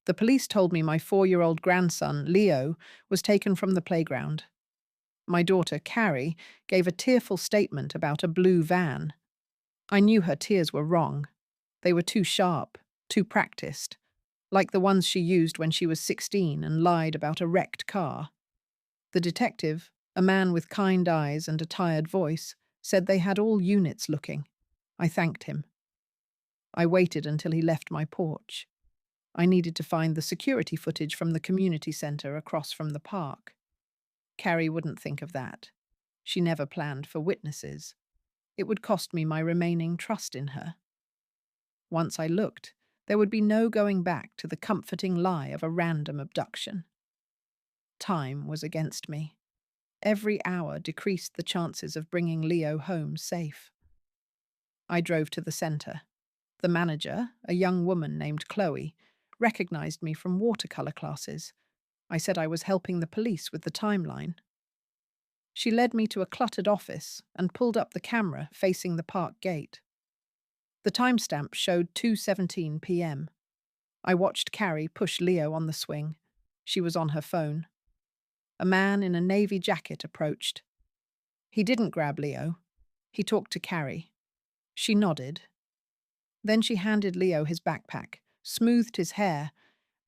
The police told me my 4-year-old grandson, Leo, was taken from the playground. My daughter, Carrie, gave a tearful statement about a blue van. I knew her tears were wrong. They were too sharp, too practiced, like the ones she used when she was 16 and lied about a wrecked car. The detective, a man with kind eyes and a tired voice, said they had all units looking. I thanked him. I waited until he left my porch. I needed to find the security footage from the community center across from the park. Carrie wouldn't think of that. She never planned for witnesses. It would cost me my remaining trust in her. Once I looked, there would be no going back to the comforting lie of a random abduction. Time was against me. Every hour decreased the chances of bringing Leo home safe. I drove to the center. The manager, a young woman named Chloe, recognized me from watercolor classes. I said I was helping the police with the timeline. She led me to a cluttered office and pulled up the camera facing the park gate. The timestamp showed 2:17 p.m. I watched Carrie push Leo on the swing. She was on her phone. A man in a navy jacket approached. He didn't grab Leo. He talked to Carrie. She nodded. Then she handed Leo his backpack, smoothed his hair,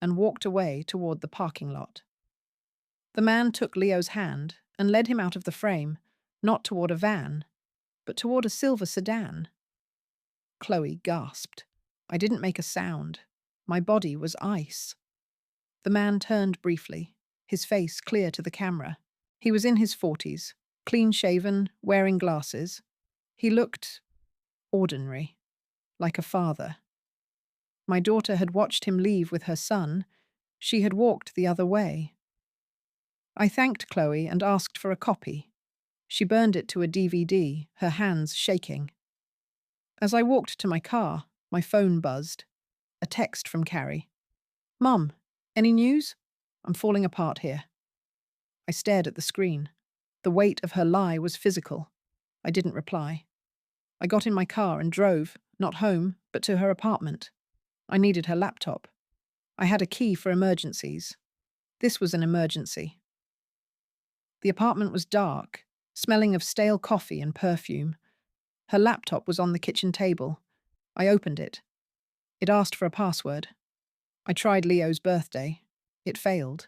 and walked away toward the parking lot. The man took Leo's hand and led him out of the frame, not toward a van, but toward a silver sedan. Chloe gasped. I didn't make a sound. My body was ice. The man turned briefly, his face clear to the camera. He was in his 40s, clean-shaven, wearing glasses. He looked ordinary, like a father. My daughter had watched him leave with her son. She had walked the other way. I thanked Chloe and asked for a copy. She burned it to a DVD, her hands shaking. As I walked to my car, my phone buzzed. A text from Carrie. "Mum, any news? I'm falling apart here." I stared at the screen. The weight of her lie was physical. I didn't reply. I got in my car and drove, not home, but to her apartment. I needed her laptop. I had a key for emergencies. This was an emergency. The apartment was dark, smelling of stale coffee and perfume. Her laptop was on the kitchen table. I opened it. It asked for a password. I tried Leo's birthday. It failed.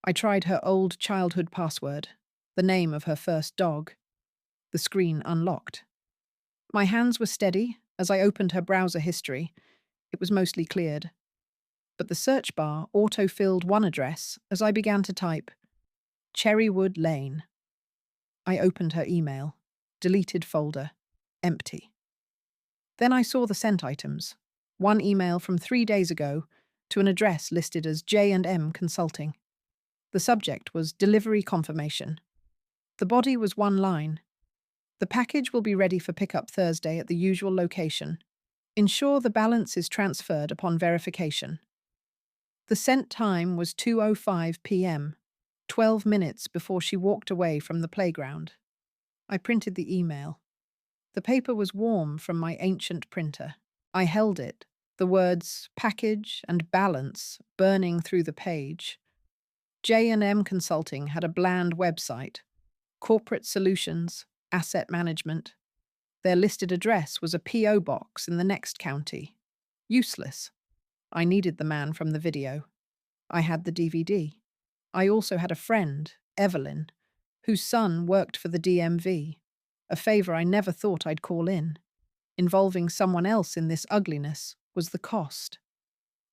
I tried her old childhood password, the name of her first dog. The screen unlocked. My hands were steady as I opened her browser history. It was mostly cleared. But the search bar auto-filled one address as I began to type, Cherrywood Lane. I opened her email. Deleted folder. Empty. Then I saw the sent items. One email from 3 days ago to an address listed as J&M Consulting. The subject was delivery confirmation. The body was one line. The package will be ready for pickup Thursday at the usual location. Ensure the balance is transferred upon verification. The sent time was 2:05 p.m., 12 minutes before she walked away from the playground. I printed the email. The paper was warm from my ancient printer. I held it, the words package and balance burning through the page. J&M Consulting had a bland website, corporate solutions, asset management. Their listed address was a P.O. box in the next county. Useless. I needed the man from the video. I had the DVD. I also had a friend, Evelyn, whose son worked for the DMV, a favor I never thought I'd call in. Involving someone else in this ugliness was the cost.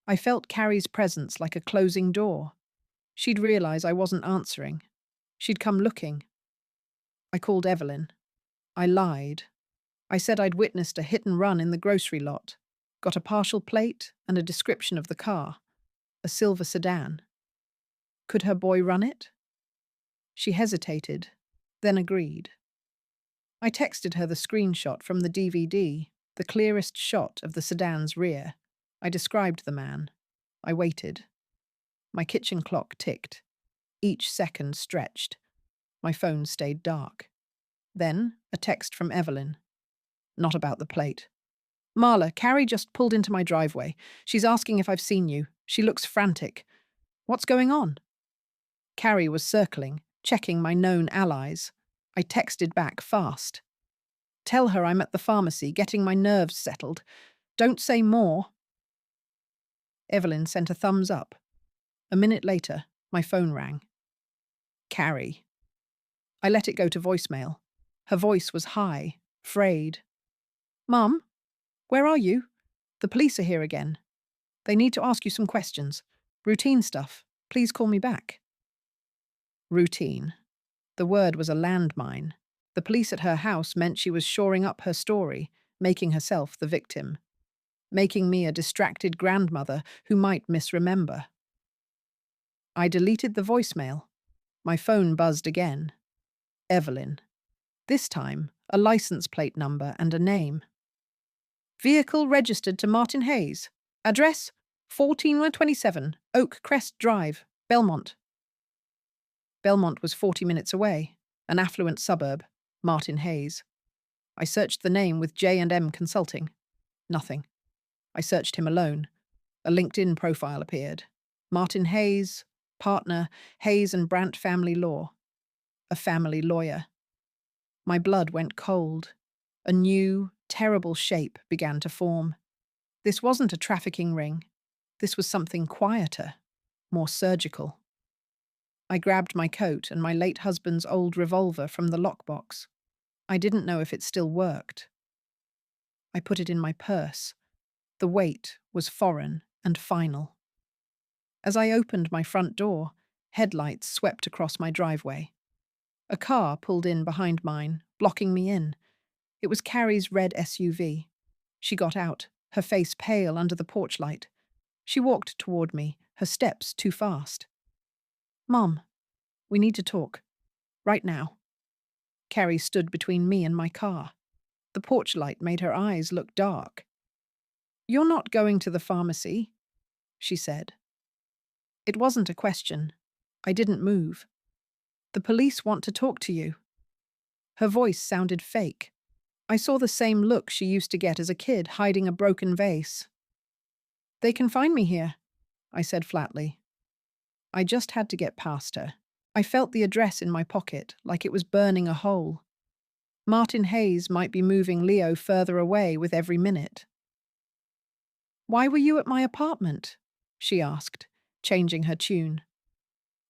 I felt Carrie's presence like a closing door. She'd realize I wasn't answering. She'd come looking. I called Evelyn. I lied. I said I'd witnessed a hit and run in the grocery lot, got a partial plate and a description of the car, a silver sedan. Could her boy run it? She hesitated, then agreed. I texted her the screenshot from the DVD, the clearest shot of the sedan's rear. I described the man. I waited. My kitchen clock ticked. Each second stretched. My phone stayed dark. Then, a text from Evelyn. Not about the plate. "Marla, Carrie just pulled into my driveway. She's asking if I've seen you. She looks frantic. What's going on? Carrie was circling, checking my known allies. I texted back fast. Tell her I'm at the pharmacy, getting my nerves settled. Don't say more. Evelyn sent a thumbs up. A minute later, my phone rang. Carrie. I let it go to voicemail. Her voice was high, frayed. Mum, where are you? The police are here again. They need to ask you some questions. Routine stuff. Please call me back. Routine. The word was a landmine. The police at her house meant she was shoring up her story, making herself the victim, making me a distracted grandmother who might misremember. I deleted the voicemail. My phone buzzed again. Evelyn. This time, a license plate number and a name. Vehicle registered to Martin Hayes. Address 1427 Oak Crest Drive, Belmont. Belmont was 40 minutes away, an affluent suburb, Martin Hayes. I searched the name with J&M Consulting. Nothing. I searched him alone. A LinkedIn profile appeared. Martin Hayes, partner, Hayes and Brandt Family Law. A family lawyer. My blood went cold. A new, terrible shape began to form. This wasn't a trafficking ring. This was something quieter, more surgical. I grabbed my coat and my late husband's old revolver from the lockbox. I didn't know if it still worked. I put it in my purse. The weight was foreign and final. As I opened my front door, headlights swept across my driveway. A car pulled in behind mine, blocking me in. It was Carrie's red SUV. She got out, her face pale under the porch light. She walked toward me, her steps too fast. Mom, we need to talk. Right now. Carrie stood between me and my car. The porch light made her eyes look dark. You're not going to the pharmacy, she said. It wasn't a question. I didn't move. The police want to talk to you. Her voice sounded fake. I saw the same look she used to get as a kid hiding a broken vase. They can find me here, I said flatly. I just had to get past her. I felt the address in my pocket, like it was burning a hole. Martin Hayes might be moving Leo further away with every minute. Why were you at my apartment? She asked, changing her tune.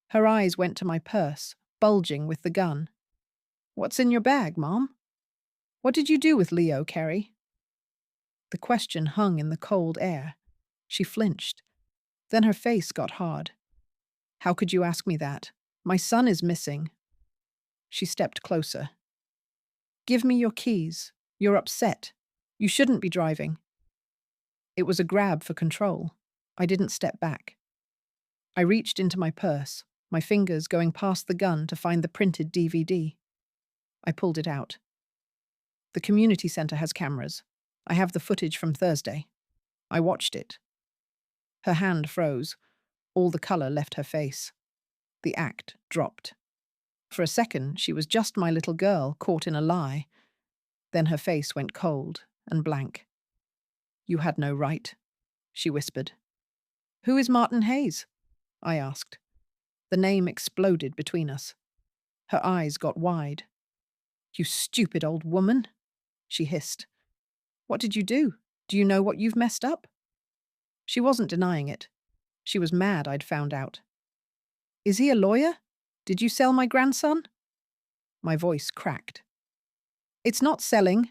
Her eyes went to my purse, bulging with the gun. What's in your bag, Mom? What did you do with Leo, Carrie? The question hung in the cold air. She flinched. Then her face got hard. How could you ask me that? My son is missing. She stepped closer. Give me your keys. You're upset. You shouldn't be driving. It was a grab for control. I didn't step back. I reached into my purse, my fingers going past the gun to find the printed DVD. I pulled it out. The community center has cameras. I have the footage from Thursday. I watched it. Her hand froze. All the color left her face. The act dropped. For a second, she was just my little girl caught in a lie. Then her face went cold and blank. You had no right, she whispered. Who is Martin Hayes? I asked. The name exploded between us. Her eyes got wide. You stupid old woman, she hissed. What did you do? Do you know what you've messed up? She wasn't denying it. She was mad I'd found out. Is he a lawyer? Did you sell my grandson? My voice cracked. It's not selling,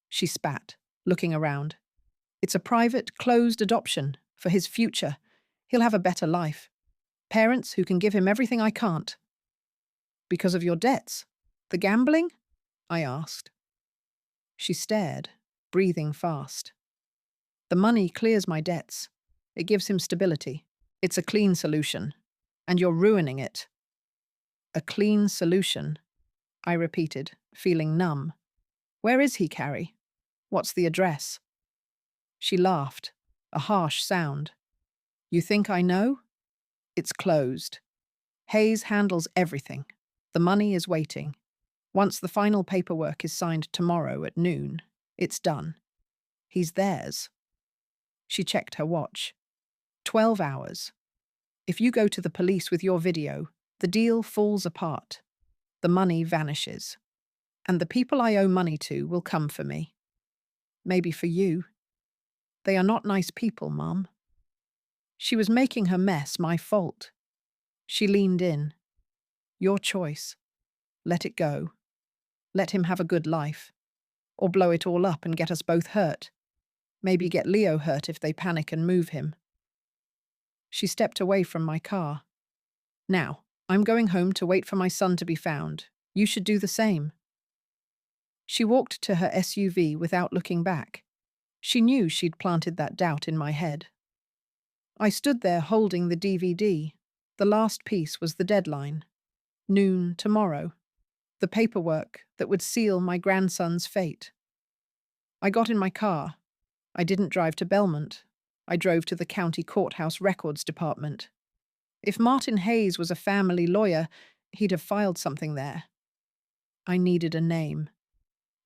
she spat, looking around. It's a private, closed adoption for his future. He'll have a better life. Parents who can give him everything I can't. Because of your debts? The gambling? I asked. She stared, breathing fast. The money clears my debts. It gives him stability. It's a clean solution. And you're ruining it. A clean solution, I repeated, feeling numb. Where is he, Carrie? What's the address? She laughed, a harsh sound. You think I know? It's closed. Hayes handles everything. The money is waiting. Once the final paperwork is signed tomorrow at noon, it's done. He's theirs. She checked her watch. 12 hours. If you go to the police with your video, the deal falls apart. The money vanishes. And the people I owe money to will come for me. Maybe for you. They are not nice people, Mum. She was making her mess my fault. She leaned in. Your choice. Let it go. Let him have a good life. Or blow it all up and get us both hurt. Maybe get Leo hurt if they panic and move him. She stepped away from my car. Now, I'm going home to wait for my son to be found. You should do the same. She walked to her SUV without looking back. She knew she'd planted that doubt in my head. I stood there holding the DVD. The last piece was the deadline. Noon tomorrow. The paperwork that would seal my grandson's fate. I got in my car. I didn't drive to Belmont. I drove to the county courthouse records department. If Martin Hayes was a family lawyer, he'd have filed something there. I needed a name.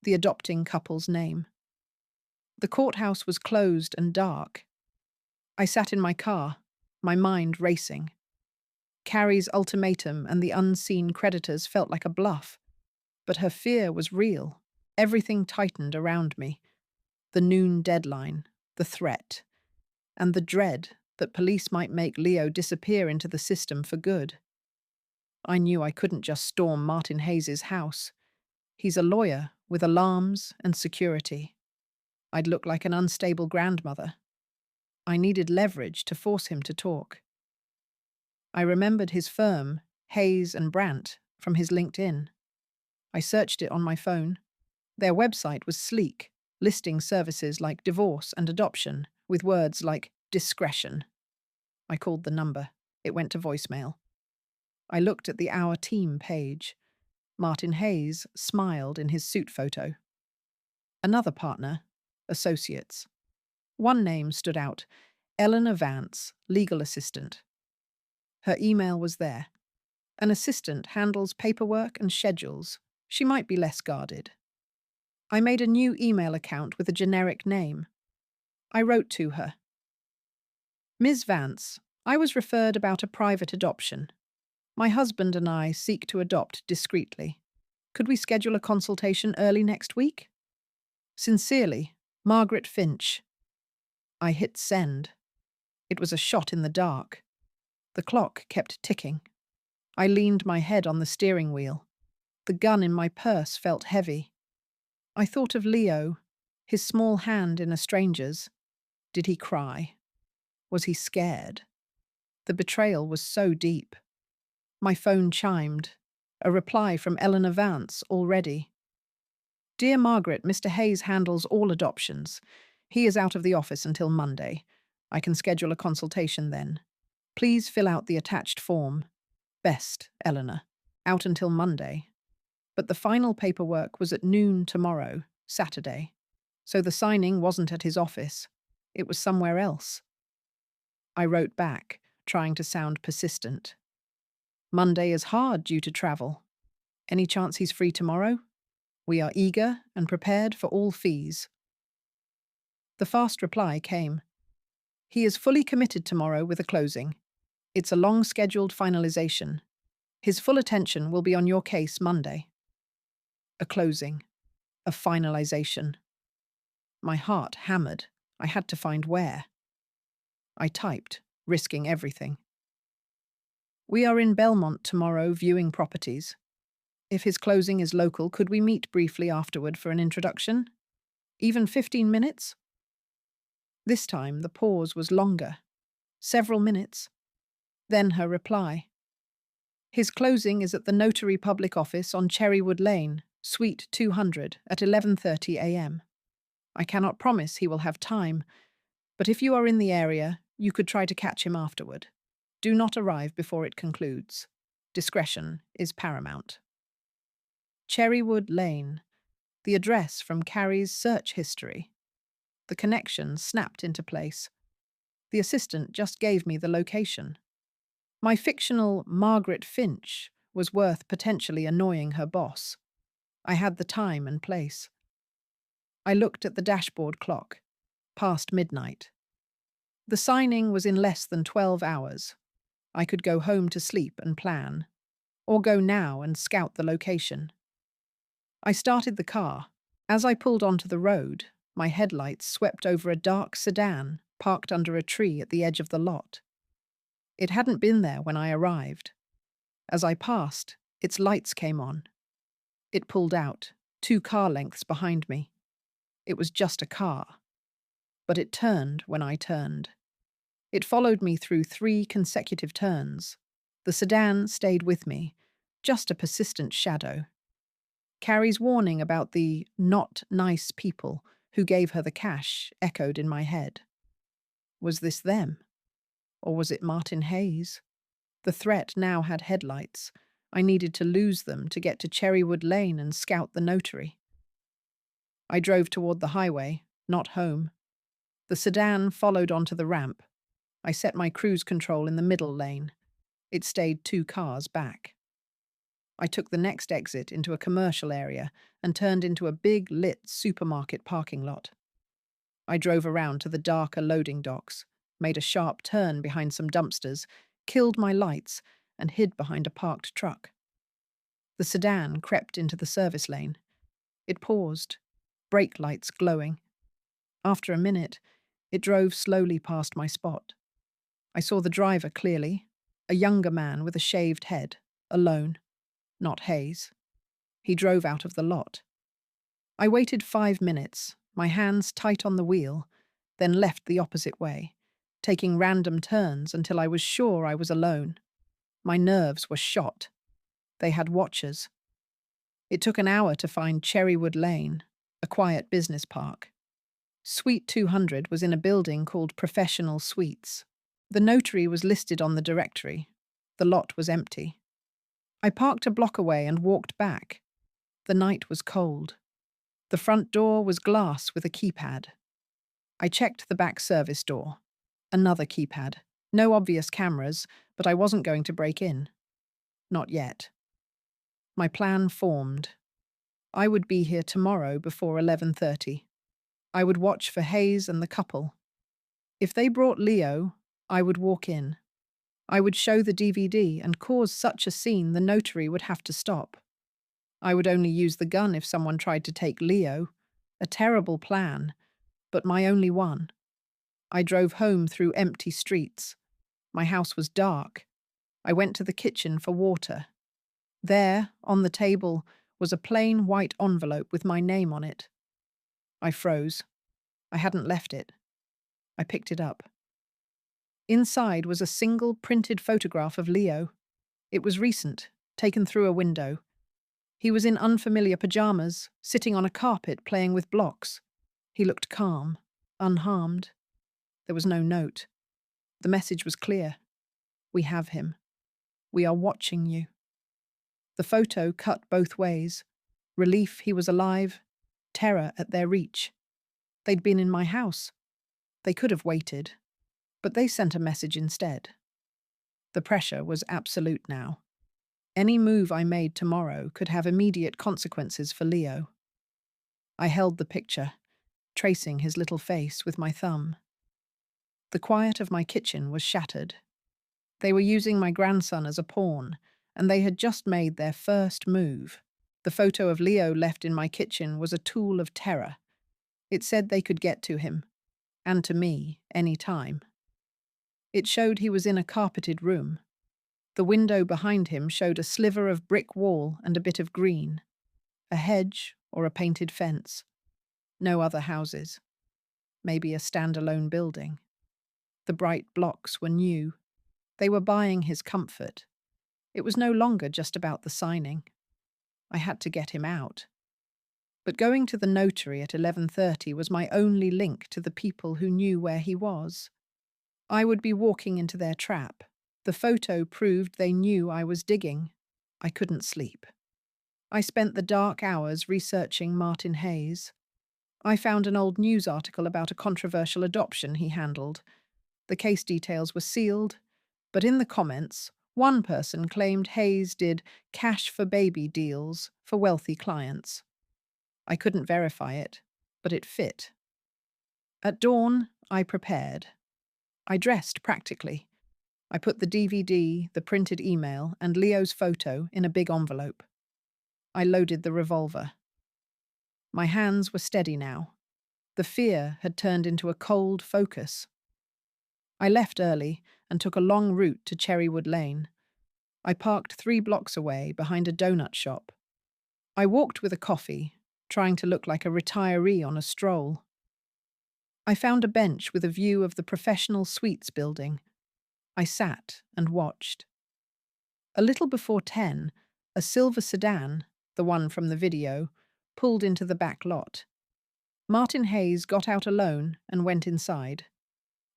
The adopting couple's name. The courthouse was closed and dark. I sat in my car, my mind racing. Carrie's ultimatum and the unseen creditors felt like a bluff, but her fear was real. Everything tightened around me. The noon deadline, the threat, and the dread that police might make Leo disappear into the system for good. I knew I couldn't just storm Martin Hayes's house. He's a lawyer with alarms and security. I'd look like an unstable grandmother. I needed leverage to force him to talk. I remembered his firm, Hayes and Brandt, from his LinkedIn. I searched it on my phone. Their website was sleek, listing services like divorce and adoption, with words like discretion. I called the number. It went to voicemail. I looked at the Our Team page. Martin Hayes smiled in his suit photo. Another partner, associates. One name stood out, Eleanor Vance, legal assistant. Her email was there. An assistant handles paperwork and schedules. She might be less guarded. I made a new email account with a generic name. I wrote to her. Ms. Vance, I was referred about a private adoption. My husband and I seek to adopt discreetly. Could we schedule a consultation early next week? Sincerely, Margaret Finch. I hit send. It was a shot in the dark. The clock kept ticking. I leaned my head on the steering wheel. The gun in my purse felt heavy. I thought of Leo, his small hand in a stranger's. Did he cry? Was he scared? The betrayal was so deep. My phone chimed. A reply from Eleanor Vance already. Dear Margaret, Mr. Hayes handles all adoptions. He is out of the office until Monday. I can schedule a consultation then. Please fill out the attached form. Best, Eleanor. Out until Monday. But the final paperwork was at noon tomorrow, Saturday. So the signing wasn't at his office. It was somewhere else. I wrote back, trying to sound persistent. Monday is hard due to travel. Any chance he's free tomorrow? We are eager and prepared for all fees. The fast reply came. He is fully committed tomorrow with a closing. It's a long-scheduled finalization. His full attention will be on your case Monday. A closing. A finalization. My heart hammered. I had to find where. I typed, risking everything. We are in Belmont tomorrow viewing properties. If his closing is local, could we meet briefly afterward for an introduction? Even 15 minutes? This time the pause was longer. Several minutes. Then her reply. His closing is at the Notary Public Office on Cherrywood Lane, Suite 200, at 11:30 a.m. I cannot promise he will have time, but if you are in the area, you could try to catch him afterward. Do not arrive before it concludes. Discretion is paramount. Cherrywood Lane, the address from Carrie's search history. The connection snapped into place. The assistant just gave me the location. My fictional Margaret Finch was worth potentially annoying her boss. I had the time and place. I looked at the dashboard clock. Past midnight. The signing was in less than 12 hours. I could go home to sleep and plan, or go now and scout the location. I started the car. As I pulled onto the road, my headlights swept over a dark sedan parked under a tree at the edge of the lot. It hadn't been there when I arrived. As I passed, its lights came on. It pulled out, 2 car lengths behind me. It was just a car. But it turned when I turned. It followed me through 3 consecutive turns. The sedan stayed with me, just a persistent shadow. Carrie's warning about the not nice people who gave her the cash echoed in my head. Was this them? Or was it Martin Hayes? The threat now had headlights. I needed to lose them to get to Cherrywood Lane and scout the notary. I drove toward the highway, not home. The sedan followed onto the ramp. I set my cruise control in the middle lane. It stayed 2 cars back. I took the next exit into a commercial area and turned into a big, lit supermarket parking lot. I drove around to the darker loading docks, made a sharp turn behind some dumpsters, killed my lights, and hid behind a parked truck. The sedan crept into the service lane. It paused, brake lights glowing. After a minute, it drove slowly past my spot. I saw the driver clearly, a younger man with a shaved head, alone. Not Hayes. He drove out of the lot. I waited 5 minutes, my hands tight on the wheel, then left the opposite way, taking random turns until I was sure I was alone. My nerves were shot. They had watchers. It took an hour to find Cherrywood Lane, a quiet business park. Suite 200 was in a building called Professional Suites. The notary was listed on the directory. The lot was empty. I parked a block away and walked back. The night was cold. The front door was glass with a keypad. I checked the back service door. Another keypad. No obvious cameras, but I wasn't going to break in. Not yet. My plan formed. I would be here tomorrow before 11:30. I would watch for Hayes and the couple. If they brought Leo, I would walk in. I would show the DVD and cause such a scene the notary would have to stop. I would only use the gun if someone tried to take Leo. A terrible plan, but my only one. I drove home through empty streets. My house was dark. I went to the kitchen for water. There, on the table, was a plain white envelope with my name on it. I froze. I hadn't left it. I picked it up. Inside was a single printed photograph of Leo. It was recent, taken through a window. He was in unfamiliar pajamas, sitting on a carpet playing with blocks. He looked calm, unharmed. There was no note. The message was clear. We have him. We are watching you. The photo cut both ways. Relief he was alive, terror at their reach. They'd been in my house. They could have waited, but they sent a message instead. The pressure was absolute now. Any move I made tomorrow could have immediate consequences for Leo. I held the picture, tracing his little face with my thumb. The quiet of my kitchen was shattered. They were using my grandson as a pawn, and they had just made their first move. The photo of Leo left in my kitchen was a tool of terror. It said they could get to him, and to me, any time. It showed he was in a carpeted room. The window behind him showed a sliver of brick wall and a bit of green. A hedge or a painted fence. No other houses. Maybe a standalone building. The bright blocks were new. They were buying his comfort. It was no longer just about the signing. I had to get him out. But going to the notary at 11:30 was my only link to the people who knew where he was. I would be walking into their trap. The photo proved they knew I was digging. I couldn't sleep. I spent the dark hours researching Martin Hayes. I found an old news article about a controversial adoption he handled. The case details were sealed, but in the comments, one person claimed Hayes did cash for baby deals for wealthy clients. I couldn't verify it, but it fit. At dawn, I prepared. I dressed practically. I put the DVD, the printed email, and Leo's photo in a big envelope. I loaded the revolver. My hands were steady now. The fear had turned into a cold focus. I left early and took a long route to Cherrywood Lane. I parked 3 blocks away behind a donut shop. I walked with a coffee, trying to look like a retiree on a stroll. I found a bench with a view of the professional suites building. I sat and watched. A little before 10, a silver sedan, the one from the video, pulled into the back lot. Martin Hayes got out alone and went inside.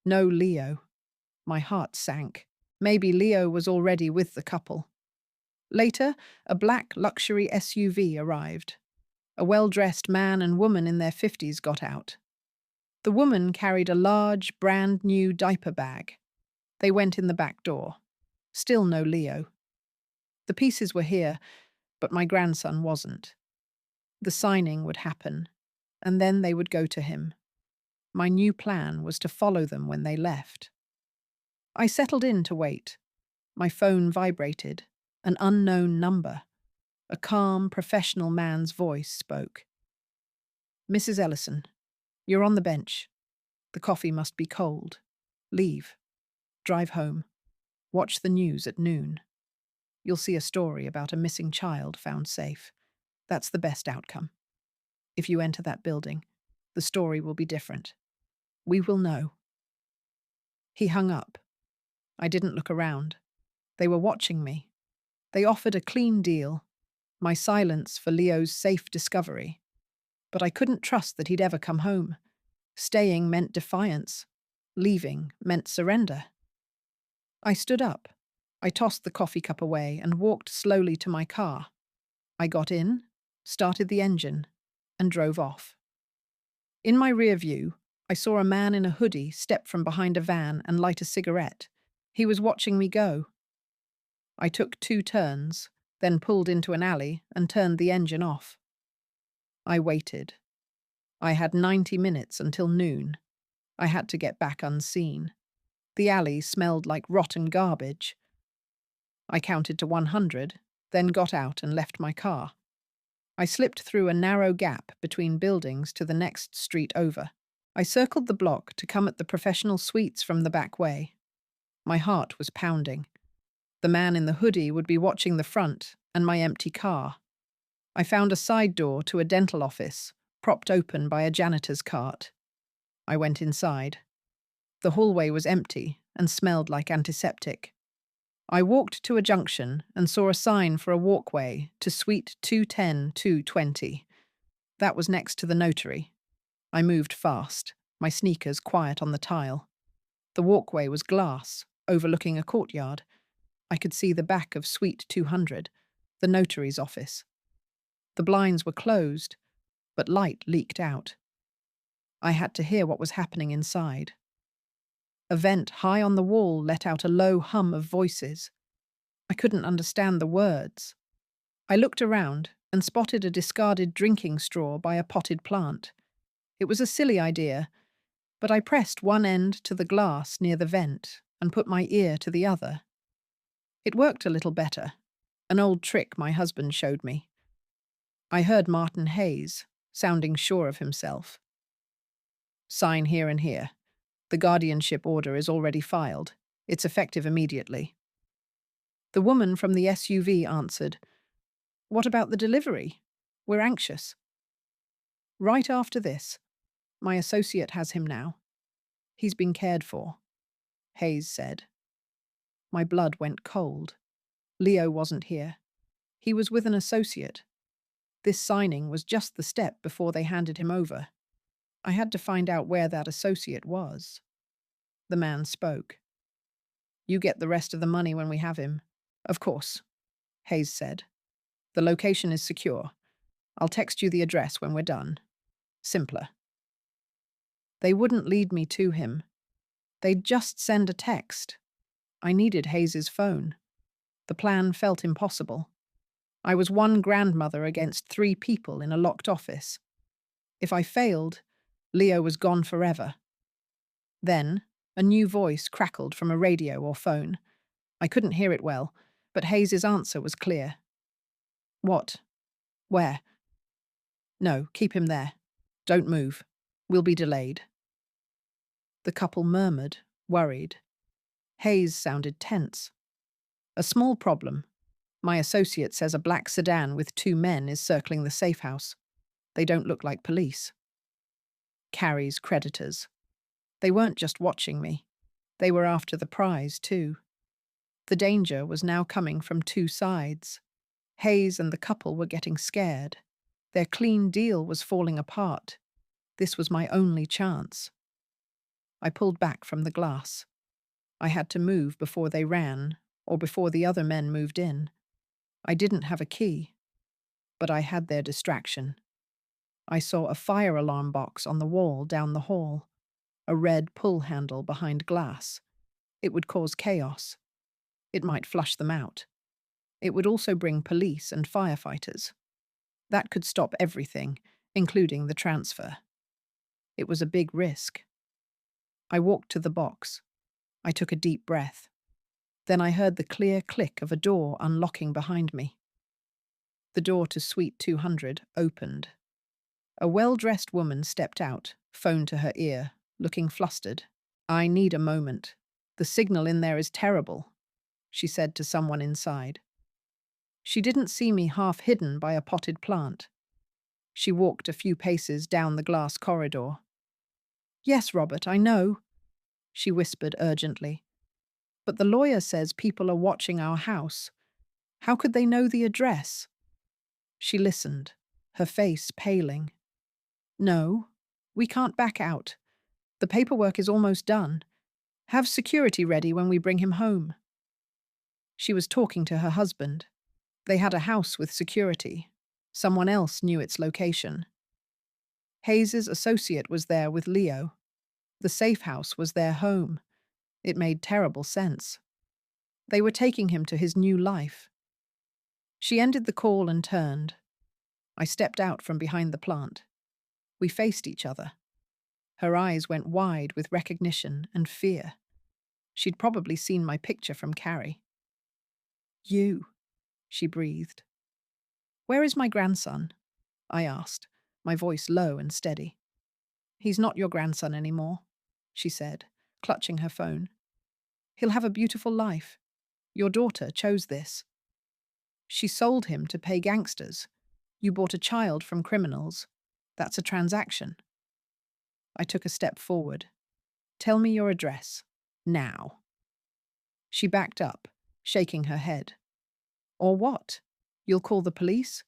No Leo. My heart sank. Maybe Leo was already with the couple. Later, a black luxury SUV arrived. A well-dressed man and woman in their 50s got out. The woman carried a large, brand-new diaper bag. They went in the back door. Still no Leo. The pieces were here, but my grandson wasn't. The signing would happen, and then they would go to him. My new plan was to follow them when they left. I settled in to wait. My phone vibrated. An unknown number. A calm, professional man's voice spoke. "Mrs. Ellison, you're on the bench. The coffee must be cold. Leave. Drive home. Watch the news at noon. You'll see a story about a missing child found safe. That's the best outcome. If you enter that building, the story will be different. We will know." He hung up. I didn't look around. They were watching me. They offered a clean deal, my silence for Leo's safe discovery. But I couldn't trust that he'd ever come home. Staying meant defiance. Leaving meant surrender. I stood up. I tossed the coffee cup away and walked slowly to my car. I got in, started the engine, and drove off. In my rear view, I saw a man in a hoodie step from behind a van and light a cigarette. He was watching me go. I took 2 turns, then pulled into an alley and turned the engine off. I waited. I had 90 minutes until noon. I had to get back unseen. The alley smelled like rotten garbage. I counted to 100, then got out and left my car. I slipped through a narrow gap between buildings to the next street over. I circled the block to come at the professional suites from the back way. My heart was pounding. The man in the hoodie would be watching the front and my empty car. I found a side door to a dental office, propped open by a janitor's cart. I went inside. The hallway was empty and smelled like antiseptic. I walked to a junction and saw a sign for a walkway to Suite 210-220. That was next to the notary. I moved fast, my sneakers quiet on the tile. The walkway was glass, overlooking a courtyard. I could see the back of Suite 200, the notary's office. The blinds were closed, but light leaked out. I had to hear what was happening inside. A vent high on the wall let out a low hum of voices. I couldn't understand the words. I looked around and spotted a discarded drinking straw by a potted plant. It was a silly idea, but I pressed one end to the glass near the vent and put my ear to the other. It worked a little better, an old trick my husband showed me. I heard Martin Hayes, sounding sure of himself. "Sign here and here. The guardianship order is already filed. It's effective immediately." The woman from the SUV answered, "What about the delivery? We're anxious." "Right after this. My associate has him now. He's been cared for," Hayes said. My blood went cold. Leo wasn't here. He was with an associate. This signing was just the step before they handed him over. I had to find out where that associate was. The man spoke. "You get the rest of the money when we have him." "Of course," Hayes said. "The location is secure. I'll text you the address when we're done. Simpler." They wouldn't lead me to him. They'd just send a text. I needed Hayes's phone. The plan felt impossible. I was one grandmother against 3 people in a locked office. If I failed, Leo was gone forever. Then, A new voice crackled from a radio or phone. I couldn't hear it well, but Hayes's answer was clear. What? Where? No, keep him there. Don't move. We'll be delayed. The couple murmured, worried. Hayes sounded tense. A small problem. My associate says a black sedan with 2 men is circling the safe house. They don't look like police. Carrie's creditors. They weren't just watching me. They were after the prize, too. The danger was now coming from 2 sides. Hayes and the couple were getting scared. Their clean deal was falling apart. This was my only chance. I pulled back from the glass. I had to move before they ran, or before the other men moved in. I didn't have a key, but I had their distraction. I saw a fire alarm box on the wall down the hall, a red pull handle behind glass. It would cause chaos. It might flush them out. It would also bring police and firefighters. That could stop everything, including the transfer. It was a big risk. I walked to the box. I took a deep breath. Then I heard the clear click of a door unlocking behind me. The door to Suite 200 opened. A well-dressed woman stepped out, phone to her ear, looking flustered. "I need a moment. The signal in there is terrible," she said to someone inside. She didn't see me half hidden by a potted plant. She walked a few paces down the glass corridor. "Yes, Robert, I know," she whispered urgently. "But the lawyer says people are watching our house. How could they know the address?" She listened, her face paling. "No, we can't back out. The paperwork is almost done. Have security ready when we bring him home." She was talking to her husband. They had a house with security. Someone else knew its location. Hayes's associate was there with Leo. The safe house was their home. It made terrible sense. They were taking him to his new life. She ended the call and turned. I stepped out from behind the plant. We faced each other. Her eyes went wide with recognition and fear. She'd probably seen my picture from Carrie. "You," she breathed. "Where is my grandson?" I asked, my voice low and steady. "He's not your grandson anymore," she said, clutching her phone. "He'll have a beautiful life. Your daughter chose this. She sold him to pay gangsters. You bought a child from criminals. That's a transaction." I took a step forward. "Tell me your address. Now." She backed up, shaking her head. "Or what? You'll call the police?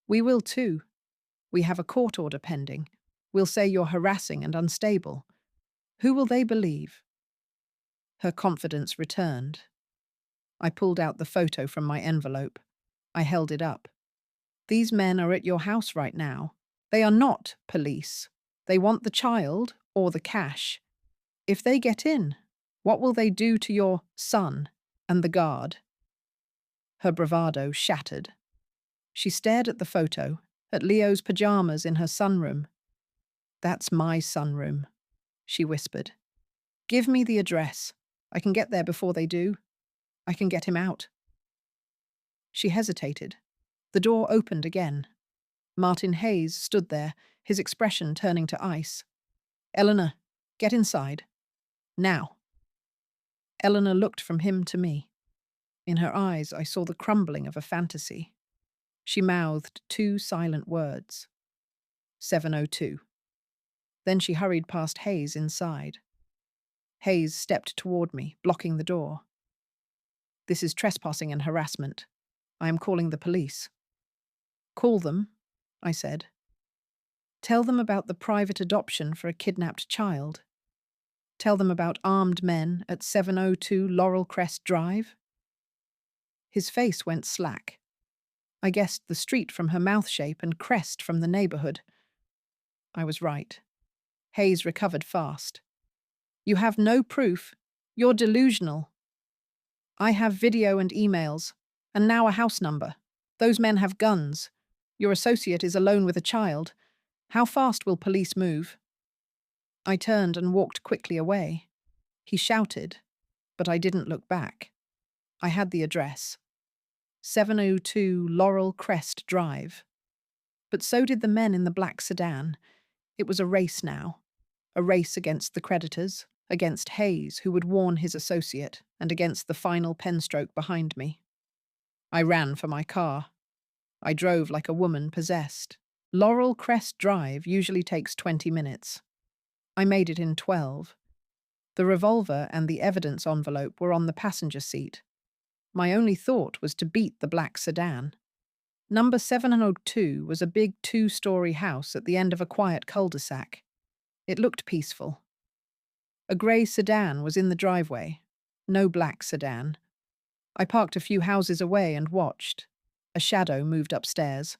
We will too. We have a court order pending. We'll say you're harassing and unstable. Who will they believe?" Her confidence returned. I pulled out the photo from my envelope. I held it up. "These men are at your house right now. They are not police. They want the child or the cash. If they get in, what will they do to your son and the guard?" Her bravado shattered. She stared at the photo, at Leo's pajamas in her sunroom. "That's my sunroom," she whispered. "Give me the address. I can get there before they do. I can get him out." She hesitated. The door opened again. Martin Hayes stood there, his expression turning to ice. "Eleanor, get inside. Now." Eleanor looked from him to me. In her eyes I saw the crumbling of a fantasy. She mouthed 2 silent words. 7:02. Then she hurried past Hayes inside. Hayes stepped toward me, blocking the door. "This is trespassing and harassment. I am calling the police." "Call them," I said. "Tell them about the private adoption for a kidnapped child. Tell them about armed men at 702 Laurel Crest Drive." His face went slack. I guessed the street from her mouth shape and crest from the neighborhood. I was right. Hayes recovered fast. "You have no proof. You're delusional." "I have video and emails, and now a house number. Those men have guns. Your associate is alone with a child. How fast will police move?" I turned and walked quickly away. He shouted, but I didn't look back. I had the address. 702 Laurel Crest Drive. But so did the men in the black sedan. It was a race now. A race against the creditors, against Hayes, who would warn his associate, and against the final penstroke behind me. I ran for my car. I drove like a woman possessed. Laurel Crest Drive usually takes 20 minutes. I made it in 12. The revolver and the evidence envelope were on the passenger seat. My only thought was to beat the black sedan. Number 702 was a big two-story house at the end of a quiet cul-de-sac. It looked peaceful. A grey sedan was in the driveway. No black sedan. I parked a few houses away and watched. A shadow moved upstairs.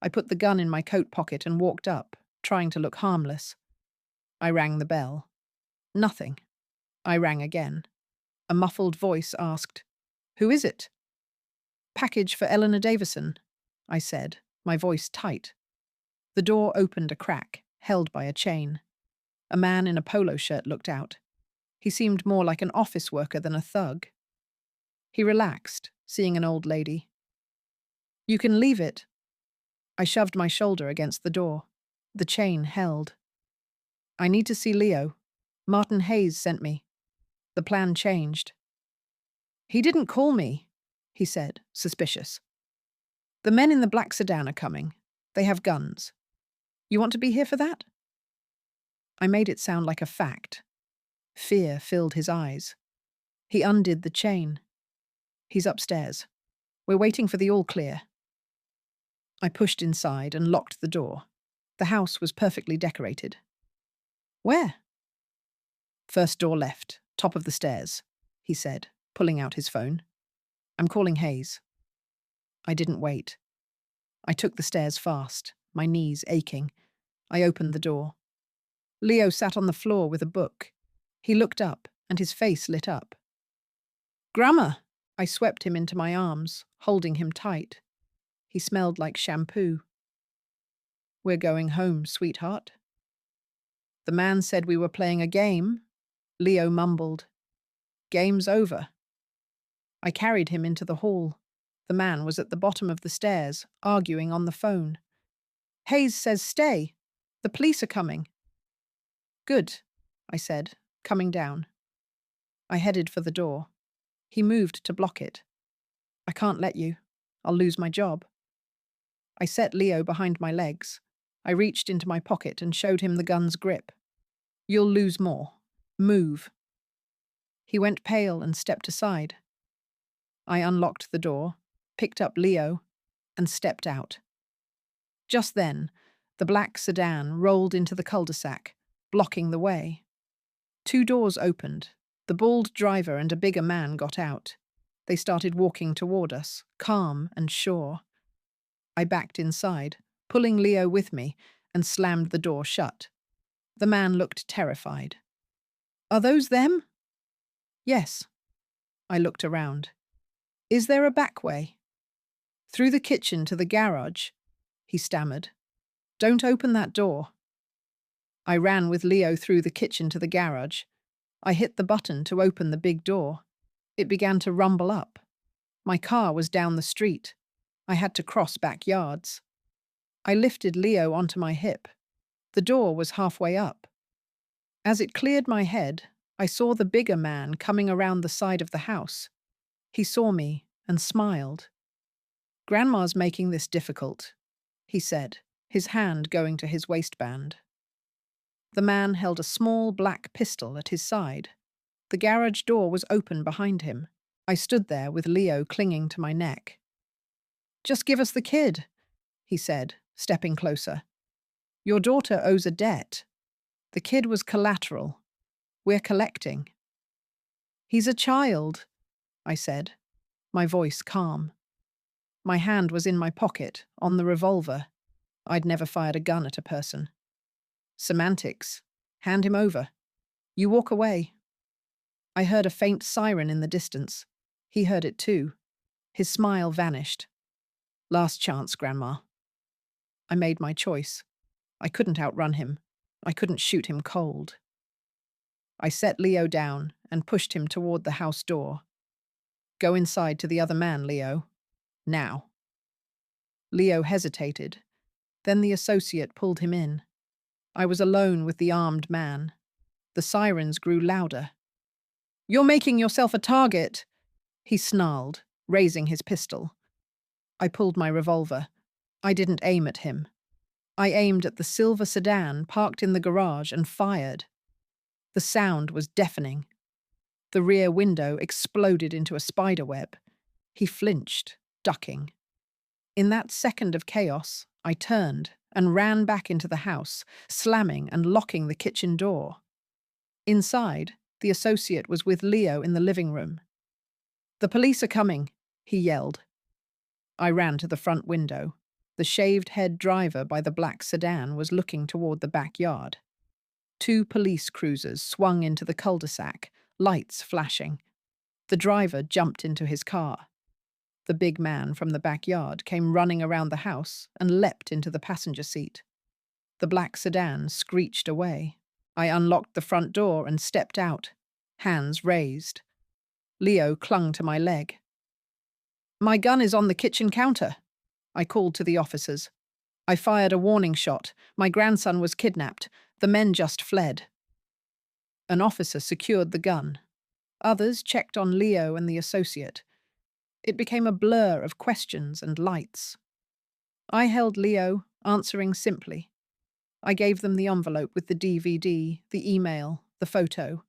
I put the gun in my coat pocket and walked up, trying to look harmless. I rang the bell. Nothing. I rang again. A muffled voice asked, "Who is it?" "Package for Eleanor Davison," I said, my voice tight. The door opened a crack, held by a chain. A man in a polo shirt looked out. He seemed more like an office worker than a thug. He relaxed, seeing an old lady. "You can leave it." I shoved my shoulder against the door. The chain held. "I need to see Leo. Martin Hayes sent me." The plan changed. "He didn't call me," he said, suspicious. "The men in the black sedan are coming. They have guns. You want to be here for that?" I made it sound like a fact. Fear filled his eyes. He undid the chain. "He's upstairs. We're waiting for the all clear." I pushed inside and locked the door. The house was perfectly decorated. "Where?" "First door left, top of the stairs," he said, pulling out his phone. "I'm calling Hayes." I didn't wait. I took the stairs fast, my knees aching. I opened the door. Leo sat on the floor with a book. He looked up, and his face lit up. "Grammar!" I swept him into my arms, holding him tight. He smelled like shampoo. "We're going home, sweetheart." "The man said we were playing a game," Leo mumbled. "Game's over." I carried him into the hall. The man was at the bottom of the stairs, arguing on the phone. "Hayes says stay. The police are coming." "Good," I said, coming down. I headed for the door. He moved to block it. "I can't let you. I'll lose my job." I set Leo behind my legs. I reached into my pocket and showed him the gun's grip. "You'll lose more. Move." He went pale and stepped aside. I unlocked the door, picked up Leo, and stepped out. Just then, the black sedan rolled into the cul-de-sac, blocking the way. 2 doors opened. The bald driver and a bigger man got out. They started walking toward us, calm and sure. I backed inside, pulling Leo with me, and slammed the door shut. The man looked terrified. "Are those them?" "Yes." I looked around. "Is there a back way?" "Through the kitchen to the garage," he stammered. "Don't open that door." I ran with Leo through the kitchen to the garage. I hit the button to open the big door. It began to rumble up. My car was down the street. I had to cross backyards. I lifted Leo onto my hip. The door was halfway up. As it cleared my head, I saw the bigger man coming around the side of the house. He saw me and smiled. "Grandma's making this difficult," he said, his hand going to his waistband. The man held a small black pistol at his side. The garage door was open behind him. I stood there with Leo clinging to my neck. "Just give us the kid," he said, stepping closer. "Your daughter owes a debt. The kid was collateral. We're collecting." "He's a child," I said, my voice calm. My hand was in my pocket, on the revolver. I'd never fired a gun at a person. "Semantics. Hand him over. You walk away." I heard a faint siren in the distance. He heard it too. His smile vanished. "Last chance, Grandma." I made my choice. I couldn't outrun him. I couldn't shoot him cold. I set Leo down and pushed him toward the house door. Go inside to the other man, Leo. Now. Leo hesitated. Then the associate pulled him in. I was alone with the armed man. The sirens grew louder. You're making yourself a target, he snarled, raising his pistol. I pulled my revolver. I didn't aim at him. I aimed at the silver sedan parked in the garage and fired. The sound was deafening. The rear window exploded into a spider web. He flinched, ducking. In that second of chaos, I turned and ran back into the house, slamming and locking the kitchen door. Inside, the associate was with Leo in the living room. The police are coming, he yelled. I ran to the front window. The shaved-head driver by the black sedan was looking toward the backyard. 2 police cruisers swung into the cul-de-sac, lights flashing. The driver jumped into his car. The big man from the backyard came running around the house and leapt into the passenger seat. The black sedan screeched away. I unlocked the front door and stepped out, hands raised. Leo clung to my leg. My gun is on the kitchen counter, I called to the officers. I fired a warning shot. My grandson was kidnapped. The men just fled. An officer secured the gun. Others checked on Leo and the associate. It became a blur of questions and lights. I held Leo, answering simply. I gave them the envelope with the DVD, the email, the photo.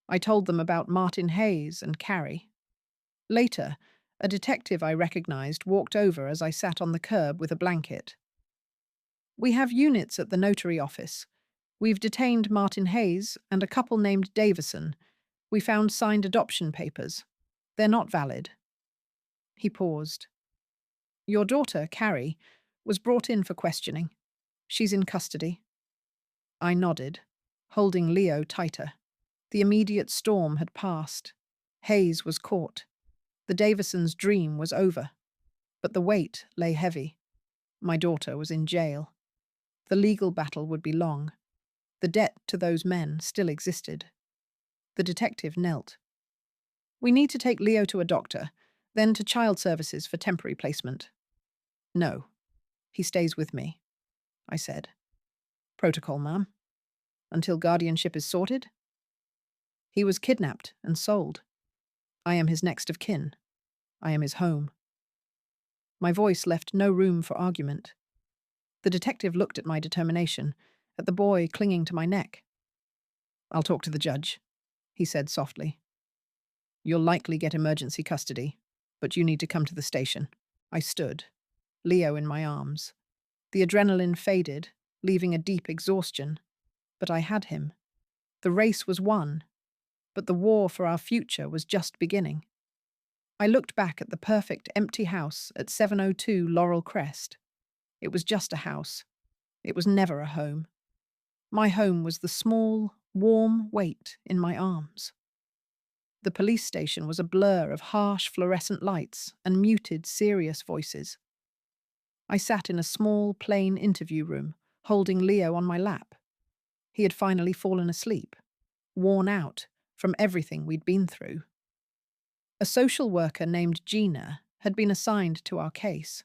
I told them about Martin Hayes and Carrie. Later, a detective I recognized walked over as I sat on the curb with a blanket. We have units at the notary office. We've detained Martin Hayes and a couple named Davison. We found signed adoption papers. They're not valid. He paused. Your daughter, Carrie, was brought in for questioning. She's in custody. I nodded, holding Leo tighter. The immediate storm had passed. Hayes was caught. The Davisons' dream was over. But the weight lay heavy. My daughter was in jail. The legal battle would be long. The debt to those men still existed. The detective knelt. We need to take Leo to a doctor, then to child services for temporary placement. No, he stays with me, I said. Protocol, ma'am. Until guardianship is sorted? He was kidnapped and sold. I am his next of kin. I am his home. My voice left no room for argument. The detective looked at my determination, at the boy clinging to my neck. I'll talk to the judge, he said softly. You'll likely get emergency custody, but you need to come to the station. I stood, Leo in my arms. The adrenaline faded, leaving a deep exhaustion. But I had him. The race was won, but the war for our future was just beginning. I looked back at the perfect empty house at 702 Laurel Crest. It was just a house. It was never a home. My home was the small, warm weight in my arms. The police station was a blur of harsh fluorescent lights and muted, serious voices. I sat in a small, plain interview room, holding Leo on my lap. He had finally fallen asleep, worn out from everything we'd been through. A social worker named Gina had been assigned to our case.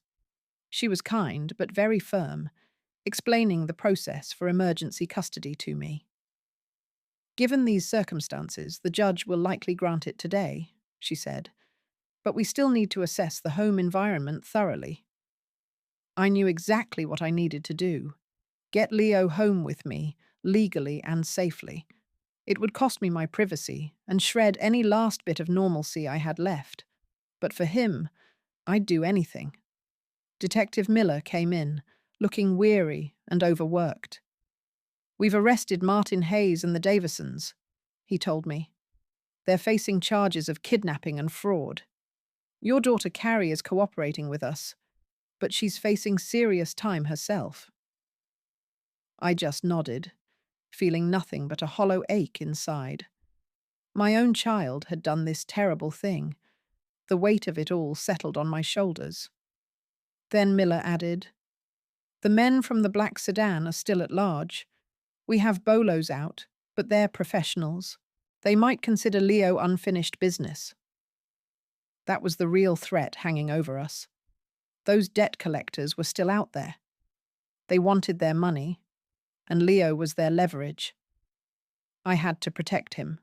She was kind but very firm, explaining the process for emergency custody to me. Given these circumstances, the judge will likely grant it today, she said, but we still need to assess the home environment thoroughly. I knew exactly what I needed to do. Get Leo home with me, legally and safely. It would cost me my privacy and shred any last bit of normalcy I had left. But for him, I'd do anything. Detective Miller came in, looking weary and overworked. We've arrested Martin Hayes and the Davisons, he told me. They're facing charges of kidnapping and fraud. Your daughter Carrie is cooperating with us, but she's facing serious time herself. I just nodded, feeling nothing but a hollow ache inside. My own child had done this terrible thing. The weight of it all settled on my shoulders. Then Miller added, the men from the black sedan are still at large. We have bolos out, but they're professionals. They might consider Leo unfinished business. That was the real threat hanging over us. Those debt collectors were still out there. They wanted their money, and Leo was their leverage. I had to protect him.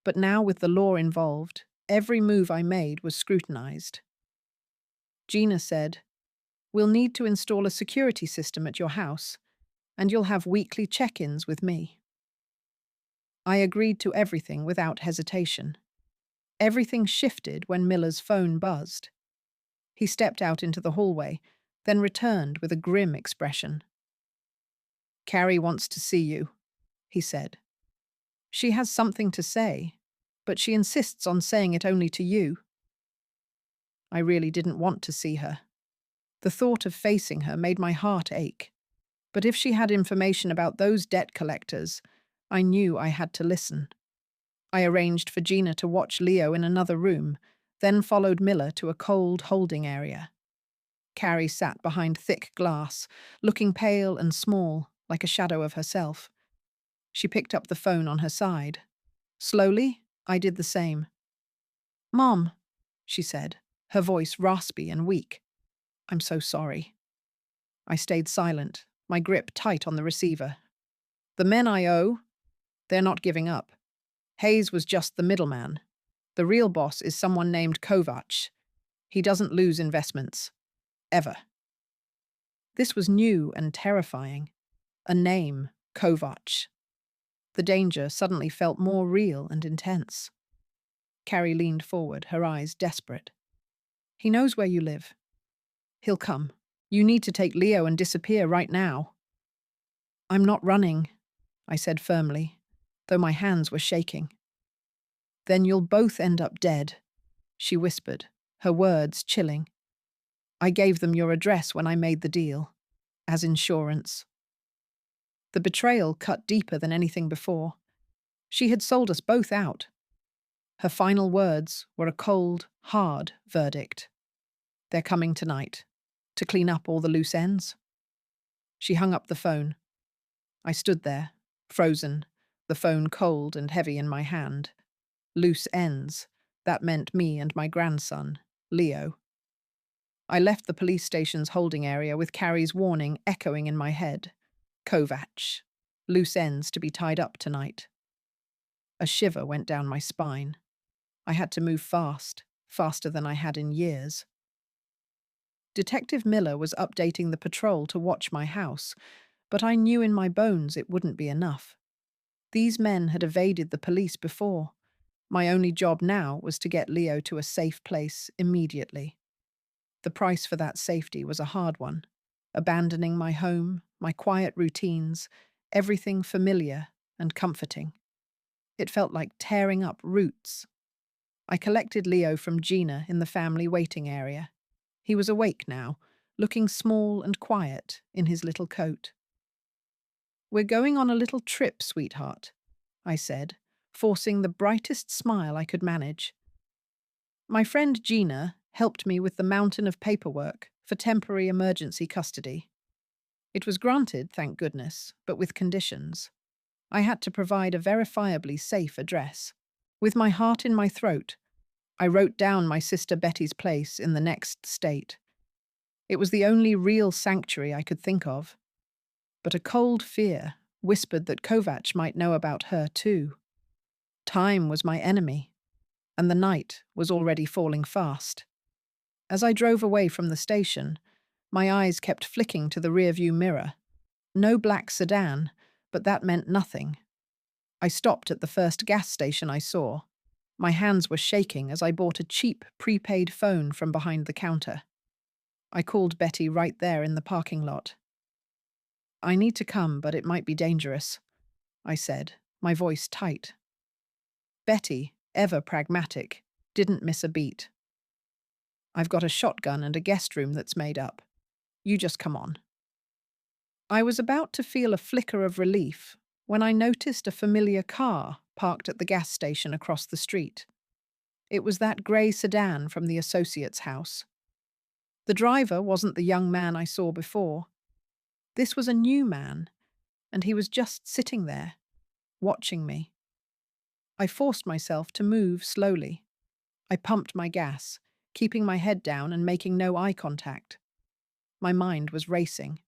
But now, with the law involved, every move I made was scrutinized. Gina said, "We'll need to install a security system at your house, and you'll have weekly check-ins with me." I agreed to everything without hesitation. Everything shifted when Miller's phone buzzed. He stepped out into the hallway, then returned with a grim expression. "Carrie wants to see you," he said. "She has something to say, but she insists on saying it only to you." I really didn't want to see her. The thought of facing her made my heart ache. But if she had information about those debt collectors, I knew I had to listen. I arranged for Gina to watch Leo in another room, then followed Miller to a cold holding area. Carrie sat behind thick glass, looking pale and small, like a shadow of herself. She picked up the phone on her side. Slowly, I did the same. "Mom," she said, her voice raspy and weak. "I'm so sorry." I stayed silent, my grip tight on the receiver. "The men I owe, they're not giving up. Hayes was just the middleman. The real boss is someone named Kovac. He doesn't lose investments. Ever." This was new and terrifying. A name, Kovac. The danger suddenly felt more real and intense. Carrie leaned forward, her eyes desperate. "He knows where you live. He'll come. You need to take Leo and disappear right now." "I'm not running," I said firmly, though my hands were shaking. "Then you'll both end up dead," she whispered, her words chilling. "I gave them your address when I made the deal, as insurance." The betrayal cut deeper than anything before. She had sold us both out. Her final words were a cold, hard verdict. "They're coming tonight, to clean up all the loose ends." She hung up the phone. I stood there, frozen, the phone cold and heavy in my hand. Loose ends. That meant me and my grandson, Leo. I left the police station's holding area with Carrie's warning echoing in my head. Kovac. Loose ends to be tied up tonight. A shiver went down my spine. I had to move fast, faster than I had in years. Detective Miller was updating the patrol to watch my house, but I knew in my bones it wouldn't be enough. These men had evaded the police before. My only job now was to get Leo to a safe place immediately. The price for that safety was a hard one. Abandoning my home, my quiet routines, everything familiar and comforting. It felt like tearing up roots. I collected Leo from Gina in the family waiting area. He was awake now, looking small and quiet in his little coat. "We're going on a little trip, sweetheart," I said, forcing the brightest smile I could manage. "My friend Gina helped me with the mountain of paperwork for temporary emergency custody. It was granted, thank goodness, but with conditions. I had to provide a verifiably safe address. With my heart in my throat, I wrote down my sister Betty's place in the next state. It was the only real sanctuary I could think of. But a cold fear whispered that Kovac might know about her too. Time was my enemy, and the night was already falling fast. As I drove away from the station, my eyes kept flicking to the rearview mirror. No black sedan, but that meant nothing. I stopped at the first gas station I saw. My hands were shaking as I bought a cheap prepaid phone from behind the counter. I called Betty right there in the parking lot. "I need to come, but it might be dangerous," I said, my voice tight. Betty, ever pragmatic, didn't miss a beat. "I've got a shotgun and a guest room that's made up. You just come on." I was about to feel a flicker of relief when I noticed a familiar car parked at the gas station across the street. It was that grey sedan from the associate's house. The driver wasn't the young man I saw before. This was a new man, and he was just sitting there, watching me. I forced myself to move slowly. I pumped my gas, keeping my head down and making no eye contact. My mind was racing.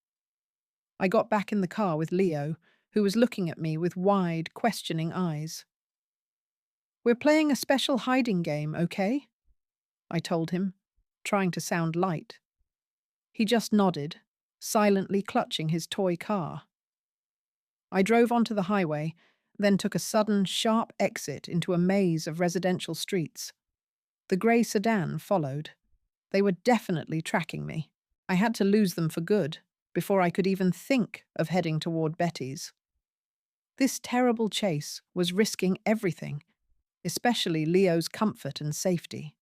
I got back in the car with Leo, who was looking at me with wide, questioning eyes. "We're playing a special hiding game, okay?" I told him, trying to sound light. He just nodded, silently clutching his toy car. I drove onto the highway, then took a sudden, sharp exit into a maze of residential streets. The grey sedan followed. They were definitely tracking me. I had to lose them for good before I could even think of heading toward Betty's. This terrible chase was risking everything, especially Leo's comfort and safety.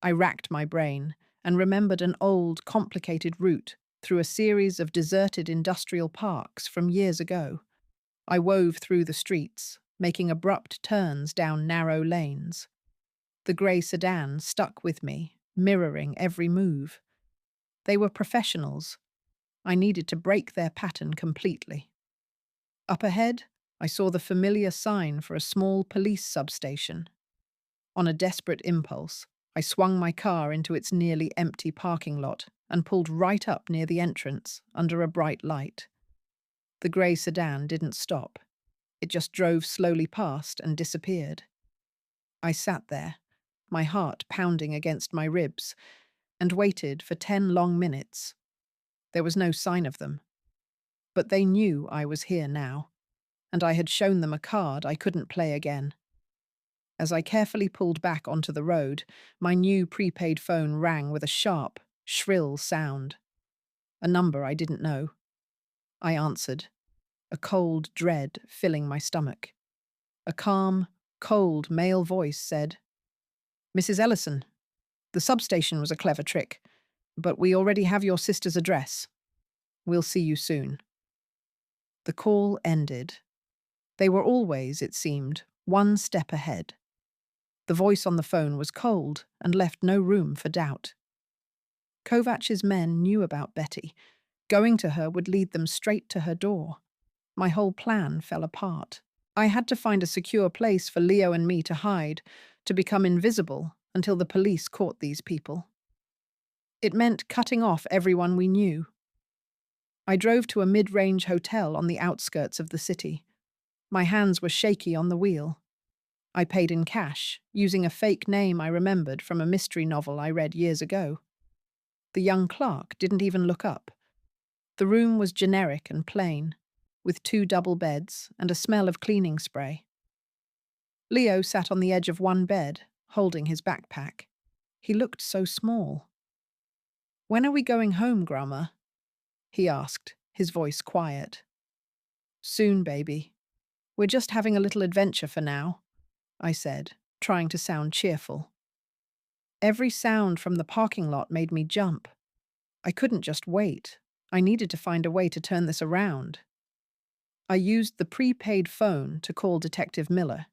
I racked my brain and remembered an old, complicated route through a series of deserted industrial parks from years ago. I wove through the streets, making abrupt turns down narrow lanes. The grey sedan stuck with me, mirroring every move. They were professionals. I needed to break their pattern completely. Up ahead, I saw the familiar sign for a small police substation. On a desperate impulse, I swung my car into its nearly empty parking lot and pulled right up near the entrance, under a bright light. The grey sedan didn't stop. It just drove slowly past and disappeared. I sat there, my heart pounding against my ribs, and waited for 10 long minutes. There was no sign of them. But they knew I was here now, and I had shown them a card I couldn't play again. As I carefully pulled back onto the road, my new prepaid phone rang with a sharp, shrill sound. A number I didn't know. I answered, a cold dread filling my stomach. A calm, cold male voice said, "Mrs. Ellison, the substation was a clever trick, but we already have your sister's address. We'll see you soon." The call ended. They were always, it seemed, one step ahead. The voice on the phone was cold and left no room for doubt. Kovac's men knew about Betty. Going to her would lead them straight to her door. My whole plan fell apart. I had to find a secure place for Leo and me to hide, to become invisible until the police caught these people. It meant cutting off everyone we knew. I drove to a mid-range hotel on the outskirts of the city. My hands were shaky on the wheel. I paid in cash, using a fake name I remembered from a mystery novel I read years ago. The young clerk didn't even look up. The room was generic and plain, with 2 double beds and a smell of cleaning spray. Leo sat on the edge of one bed, holding his backpack. He looked so small. "When are we going home, Grandma?" he asked, his voice quiet. "Soon, baby. We're just having a little adventure for now," I said, trying to sound cheerful. Every sound from the parking lot made me jump. I couldn't just wait. I needed to find a way to turn this around. I used the prepaid phone to call Detective Miller.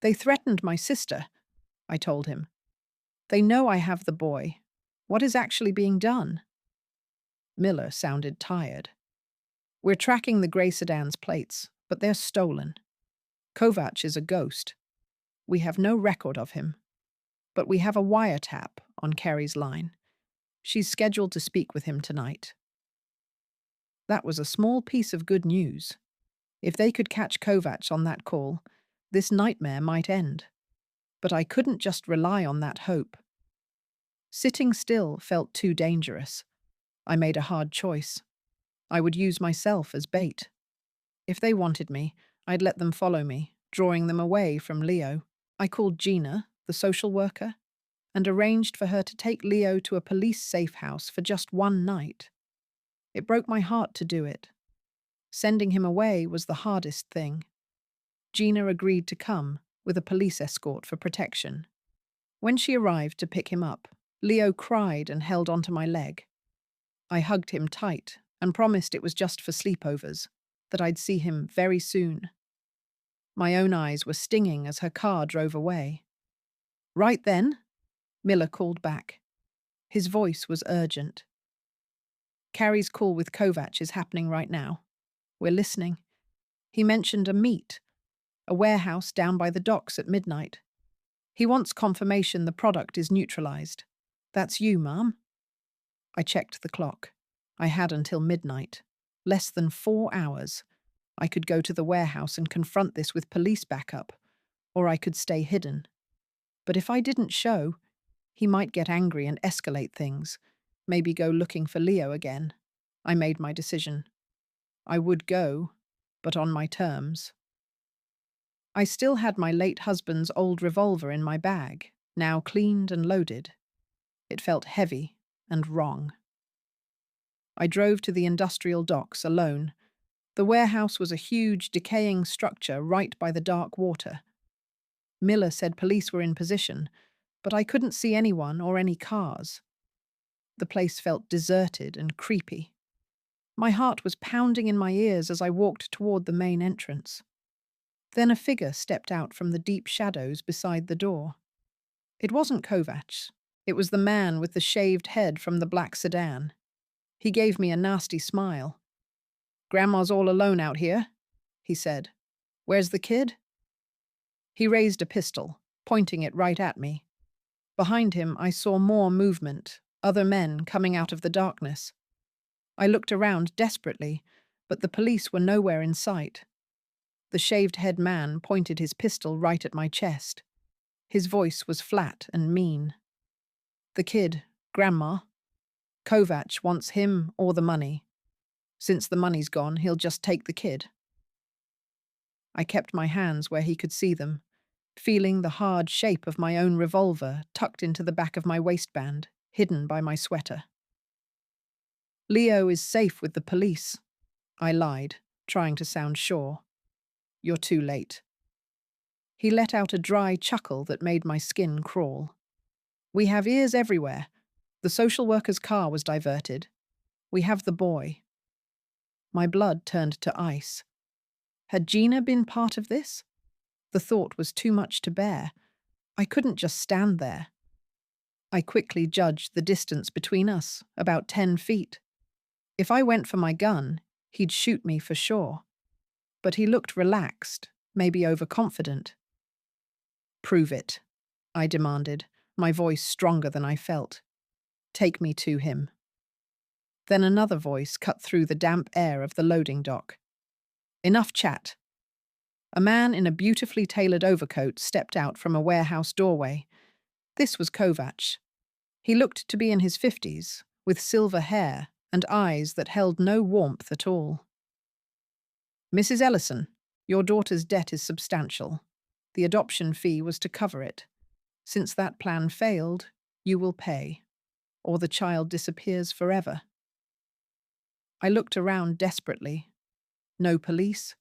"They threatened my sister," I told him. "They know I have the boy. What is actually being done?" Miller sounded tired. "We're tracking the grey sedan's plates, but they're stolen. Kovac is a ghost. We have no record of him. But we have a wiretap on Kerry's line. She's scheduled to speak with him tonight." That was a small piece of good news. If they could catch Kovac on that call, this nightmare might end. But I couldn't just rely on that hope. Sitting still felt too dangerous. I made a hard choice. I would use myself as bait. If they wanted me, I'd let them follow me, drawing them away from Leo. I called Gina, the social worker, and arranged for her to take Leo to a police safe house for just one night. It broke my heart to do it. Sending him away was the hardest thing. Gina agreed to come, with a police escort for protection. When she arrived to pick him up, Leo cried and held onto my leg. I hugged him tight and promised it was just for sleepovers, that I'd see him very soon. My own eyes were stinging as her car drove away. "Right then?" Miller called back. His voice was urgent. "Carrie's call with Kovac is happening right now. We're listening. He mentioned a meet. A warehouse down by the docks at midnight. He wants confirmation the product is neutralized. That's you, Ma'am? I checked the clock. I had until midnight. Less than 4 hours. I could go to the warehouse and confront this with police backup, or I could stay hidden. But if I didn't show, he might get angry and escalate things, maybe go looking for Leo again. I made my decision. I would go, but on my terms. I still had my late husband's old revolver in my bag, now cleaned and loaded. It felt heavy and wrong. I drove to the industrial docks alone. The warehouse was a huge, decaying structure right by the dark water. Miller said police were in position, but I couldn't see anyone or any cars. The place felt deserted and creepy. My heart was pounding in my ears as I walked toward the main entrance. Then a figure stepped out from the deep shadows beside the door. It wasn't Kovacs. It was the man with the shaved head from the black sedan. He gave me a nasty smile. "Grandma's all alone out here," he said. "Where's the kid?" He raised a pistol, pointing it right at me. Behind him, I saw more movement, other men coming out of the darkness. I looked around desperately, but the police were nowhere in sight. The shaved-head man pointed his pistol right at my chest. His voice was flat and mean. "The kid, Grandma. Kovacs wants him or the money. Since the money's gone, he'll just take the kid." I kept my hands where he could see them, feeling the hard shape of my own revolver tucked into the back of my waistband, hidden by my sweater. "Leo is safe with the police," I lied, trying to sound sure. "You're too late." He let out a dry chuckle that made my skin crawl. "We have ears everywhere. The social worker's car was diverted. We have the boy." My blood turned to ice. Had Gina been part of this? The thought was too much to bear. I couldn't just stand there. I quickly judged the distance between us, about 10 feet. If I went for my gun, he'd shoot me for sure. But he looked relaxed, maybe overconfident. "Prove it," I demanded, my voice stronger than I felt. "Take me to him." Then another voice cut through the damp air of the loading dock. "Enough chat." A man in a beautifully tailored overcoat stepped out from a warehouse doorway. This was Kovacs. He looked to be in his 50s, with silver hair and eyes that held no warmth at all. "Mrs. Ellison, your daughter's debt is substantial. The adoption fee was to cover it. Since that plan failed, you will pay, or the child disappears forever." I looked around desperately. No police.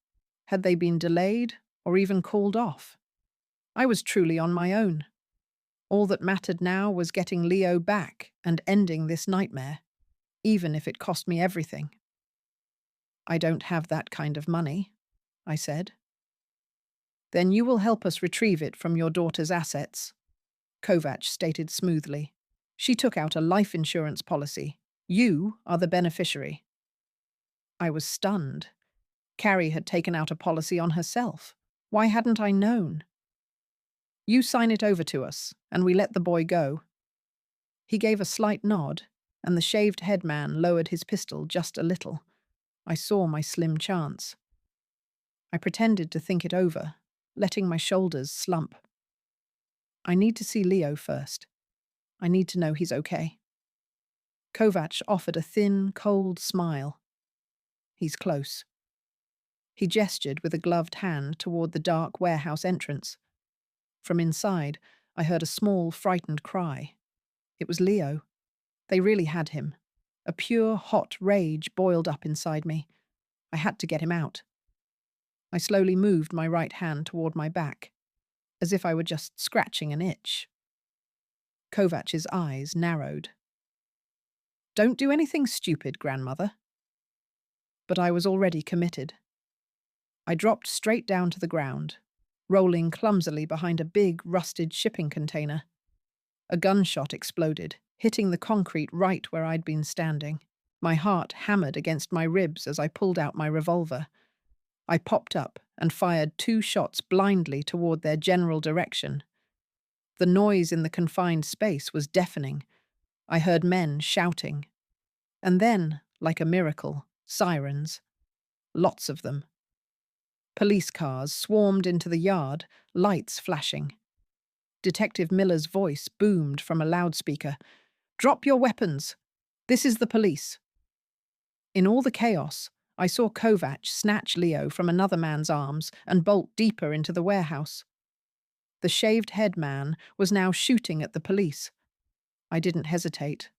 Had they been delayed or even called off? I was truly on my own. All that mattered now was getting Leo back and ending this nightmare, even if it cost me everything. "I don't have that kind of money," I said. "Then you will help us retrieve it from your daughter's assets," Kovacs stated smoothly. "She took out a life insurance policy. You are the beneficiary." I was stunned. Carrie had taken out a policy on herself. Why hadn't I known? "You sign it over to us, and we let the boy go." He gave a slight nod, and the shaved-head man lowered his pistol just a little. I saw my slim chance. I pretended to think it over, letting my shoulders slump. "I need to see Leo first. I need to know he's okay." Kovacs offered a thin, cold smile. "He's close." He gestured with a gloved hand toward the dark warehouse entrance. From inside, I heard a small, frightened cry. It was Leo. They really had him. A pure, hot rage boiled up inside me. I had to get him out. I slowly moved my right hand toward my back, as if I were just scratching an itch. Kovacs' eyes narrowed. "Don't do anything stupid, grandmother." But I was already committed. I dropped straight down to the ground, rolling clumsily behind a big, rusted shipping container. A gunshot exploded, hitting the concrete right where I'd been standing. My heart hammered against my ribs as I pulled out my revolver. I popped up and fired 2 shots blindly toward their general direction. The noise in the confined space was deafening. I heard men shouting. And then, like a miracle, sirens. Lots of them. Police cars swarmed into the yard, lights flashing. Detective Miller's voice boomed from a loudspeaker. "Drop your weapons! This is the police." In all the chaos, I saw Kovac snatch Leo from another man's arms and bolt deeper into the warehouse. The shaved-head man was now shooting at the police. I didn't hesitate.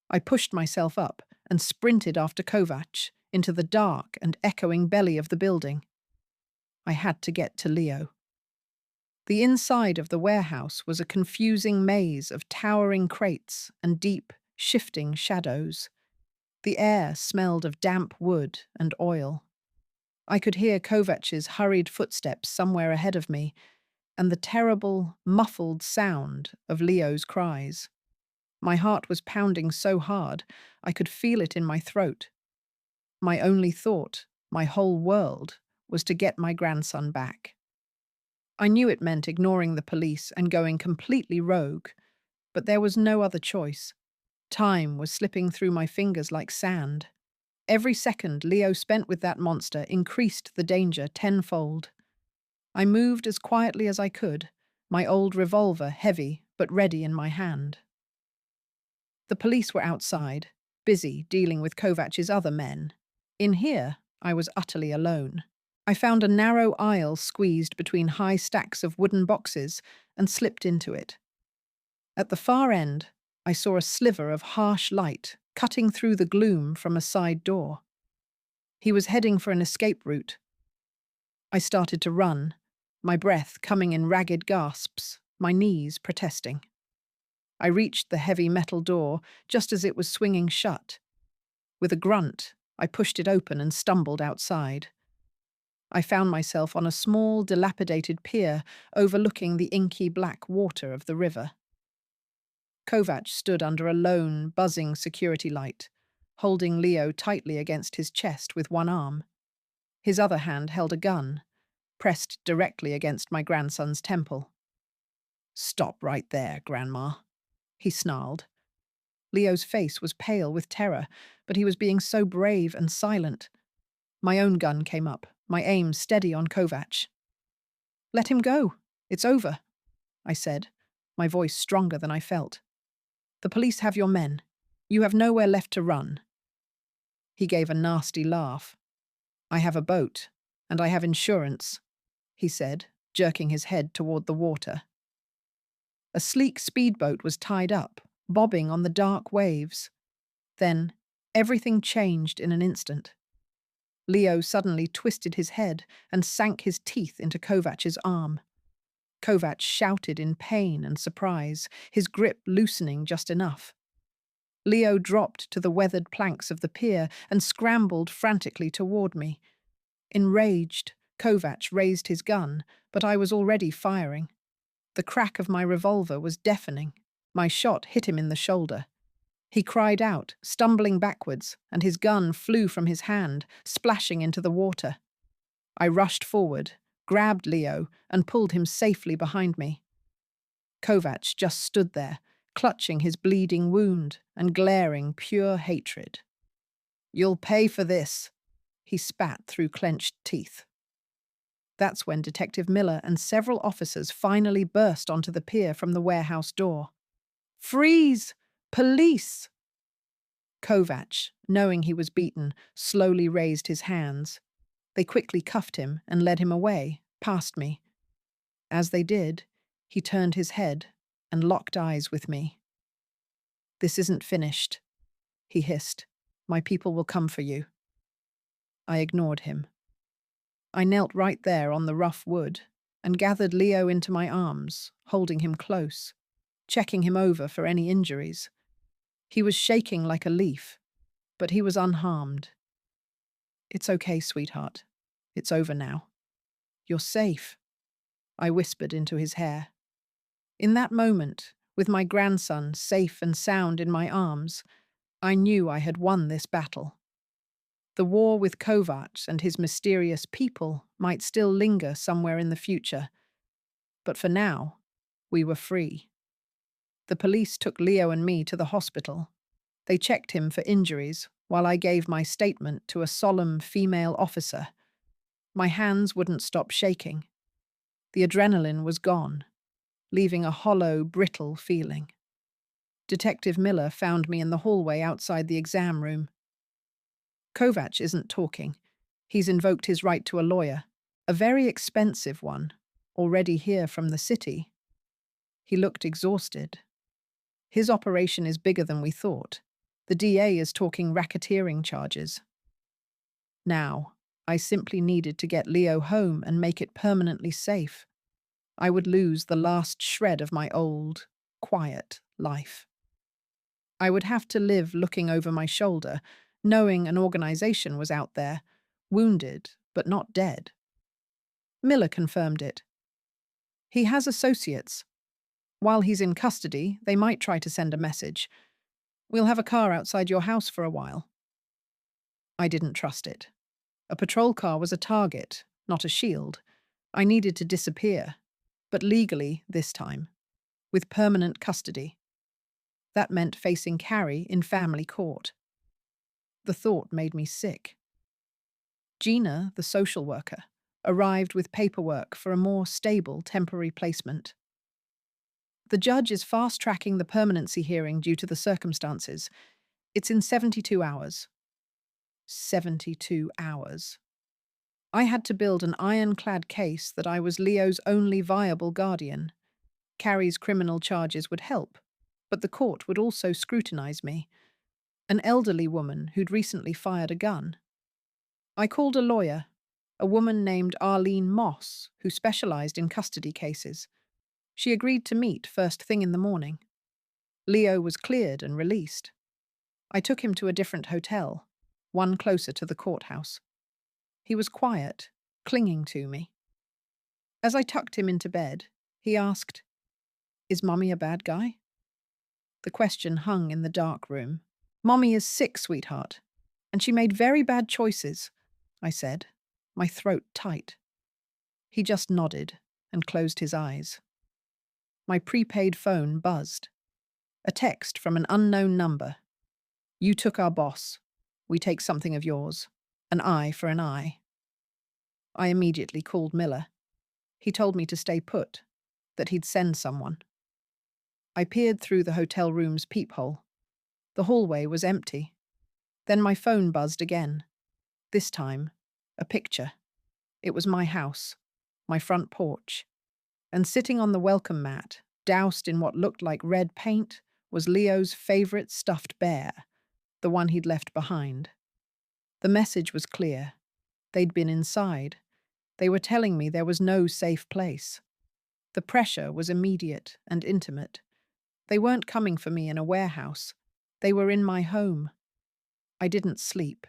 I pushed myself up and sprinted after Kovac into the dark and echoing belly of the building. I had to get to Leo. The inside of the warehouse was a confusing maze of towering crates and deep, shifting shadows. The air smelled of damp wood and oil. I could hear Kovac's hurried footsteps somewhere ahead of me, and the terrible, muffled sound of Leo's cries. My heart was pounding so hard, I could feel it in my throat. My only thought, my whole world, was to get my grandson back. I knew it meant ignoring the police and going completely rogue, but there was no other choice. Time was slipping through my fingers like sand. Every second Leo spent with that monster increased the danger tenfold. I moved as quietly as I could, my old revolver heavy but ready in my hand. The police were outside, busy dealing with Kovac's other men. In here, I was utterly alone. I found a narrow aisle squeezed between high stacks of wooden boxes and slipped into it. At the far end, I saw a sliver of harsh light cutting through the gloom from a side door. He was heading for an escape route. I started to run, my breath coming in ragged gasps, my knees protesting. I reached the heavy metal door just as it was swinging shut. With a grunt, I pushed it open and stumbled outside. I found myself on a small, dilapidated pier overlooking the inky black water of the river. Kovac stood under a lone, buzzing security light, holding Leo tightly against his chest with one arm. His other hand held a gun, pressed directly against my grandson's temple. "Stop right there, Grandma," he snarled. Leo's face was pale with terror, but he was being so brave and silent. My own gun came up, my aim steady on Kovac. "Let him go. It's over," I said, my voice stronger than I felt. "The police have your men. You have nowhere left to run." He gave a nasty laugh. "I have a boat, and I have insurance," he said, jerking his head toward the water. A sleek speedboat was tied up, bobbing on the dark waves. Then, everything changed in an instant. Leo suddenly twisted his head and sank his teeth into Kovac's arm. Kovac shouted in pain and surprise, his grip loosening just enough. Leo dropped to the weathered planks of the pier and scrambled frantically toward me. Enraged, Kovac raised his gun, but I was already firing. The crack of my revolver was deafening. My shot hit him in the shoulder. He cried out, stumbling backwards, and his gun flew from his hand, splashing into the water. I rushed forward, grabbed Leo, and pulled him safely behind me. Kovac just stood there, clutching his bleeding wound and glaring pure hatred. "You'll pay for this," he spat through clenched teeth. That's when Detective Miller and several officers finally burst onto the pier from the warehouse door. "Freeze! Police!" Kovac, knowing he was beaten, slowly raised his hands. They quickly cuffed him and led him away, past me. As they did, he turned his head and locked eyes with me. "This isn't finished," he hissed. "My people will come for you." I ignored him. I knelt right there on the rough wood and gathered Leo into my arms, holding him close, checking him over for any injuries. He was shaking like a leaf, but he was unharmed. "It's okay, sweetheart. It's over now. You're safe," I whispered into his hair. In that moment, with my grandson safe and sound in my arms, I knew I had won this battle. The war with Kovacs and his mysterious people might still linger somewhere in the future, but for now, we were free. The police took Leo and me to the hospital. They checked him for injuries while I gave my statement to a solemn female officer. My hands wouldn't stop shaking. The adrenaline was gone, leaving a hollow, brittle feeling. Detective Miller found me in the hallway outside the exam room. Kovac isn't talking. He's invoked his right to a lawyer, a very expensive one, already here from the city. He looked exhausted. His operation is bigger than we thought. The DA is talking racketeering charges. Now, I simply needed to get Leo home and make it permanently safe. I would lose the last shred of my old, quiet life. I would have to live looking over my shoulder, knowing an organization was out there, wounded but not dead. Miller confirmed it. He has associates. While he's in custody, they might try to send a message. We'll have a car outside your house for a while. I didn't trust it. A patrol car was a target, not a shield. I needed to disappear, but legally this time, with permanent custody. That meant facing Carrie in family court. The thought made me sick. Gina, the social worker, arrived with paperwork for a more stable temporary placement. The judge is fast-tracking the permanency hearing due to the circumstances. It's in 72 hours. 72 hours. I had to build an ironclad case that I was Leo's only viable guardian. Carrie's criminal charges would help, but the court would also scrutinize me. An elderly woman who'd recently fired a gun. I called a lawyer, a woman named Arlene Moss, who specialized in custody cases. She agreed to meet first thing in the morning. Leo was cleared and released. I took him to a different hotel, one closer to the courthouse. He was quiet, clinging to me. As I tucked him into bed, he asked, "Is Mommy a bad guy?" The question hung in the dark room. "Mommy is sick, sweetheart, and she made very bad choices," I said, my throat tight. He just nodded and closed his eyes. My prepaid phone buzzed. A text from an unknown number. "You took our boss. We take something of yours. An eye for an eye." I immediately called Miller. He told me to stay put, that he'd send someone. I peered through the hotel room's peephole. The hallway was empty. Then my phone buzzed again. This time, a picture. It was my house, my front porch. And sitting on the welcome mat, doused in what looked like red paint, was Leo's favorite stuffed bear, the one he'd left behind. The message was clear. They'd been inside. They were telling me there was no safe place. The pressure was immediate and intimate. They weren't coming for me in a warehouse. They were in my home. I didn't sleep.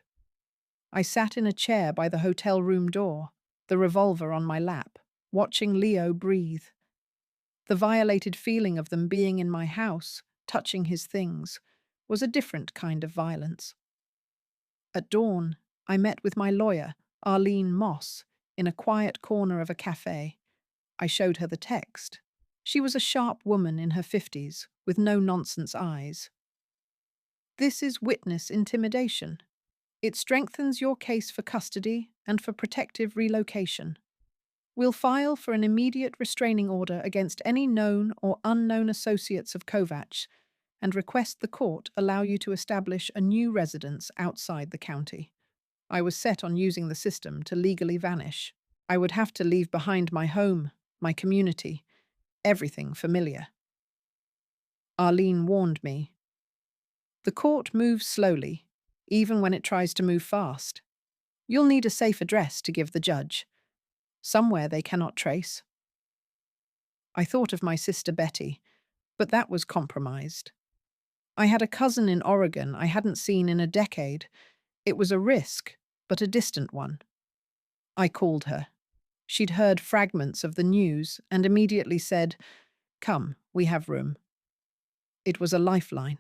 I sat in a chair by the hotel room door, the revolver on my lap, watching Leo breathe. The violated feeling of them being in my house, touching his things, was a different kind of violence. At dawn, I met with my lawyer, Arlene Moss, in a quiet corner of a cafe. I showed her the text. She was a sharp woman in her 50s, with no-nonsense eyes. "This is witness intimidation. It strengthens your case for custody and for protective relocation. We'll file for an immediate restraining order against any known or unknown associates of Kovacs and request the court allow you to establish a new residence outside the county." I was set on using the system to legally vanish. I would have to leave behind my home, my community, everything familiar. Arlene warned me. "The court moves slowly, even when it tries to move fast. You'll need a safe address to give the judge. Somewhere they cannot trace." I thought of my sister Betty, but that was compromised. I had a cousin in Oregon I hadn't seen in a decade. It was a risk, but a distant one. I called her. She'd heard fragments of the news and immediately said, "Come, we have room." It was a lifeline.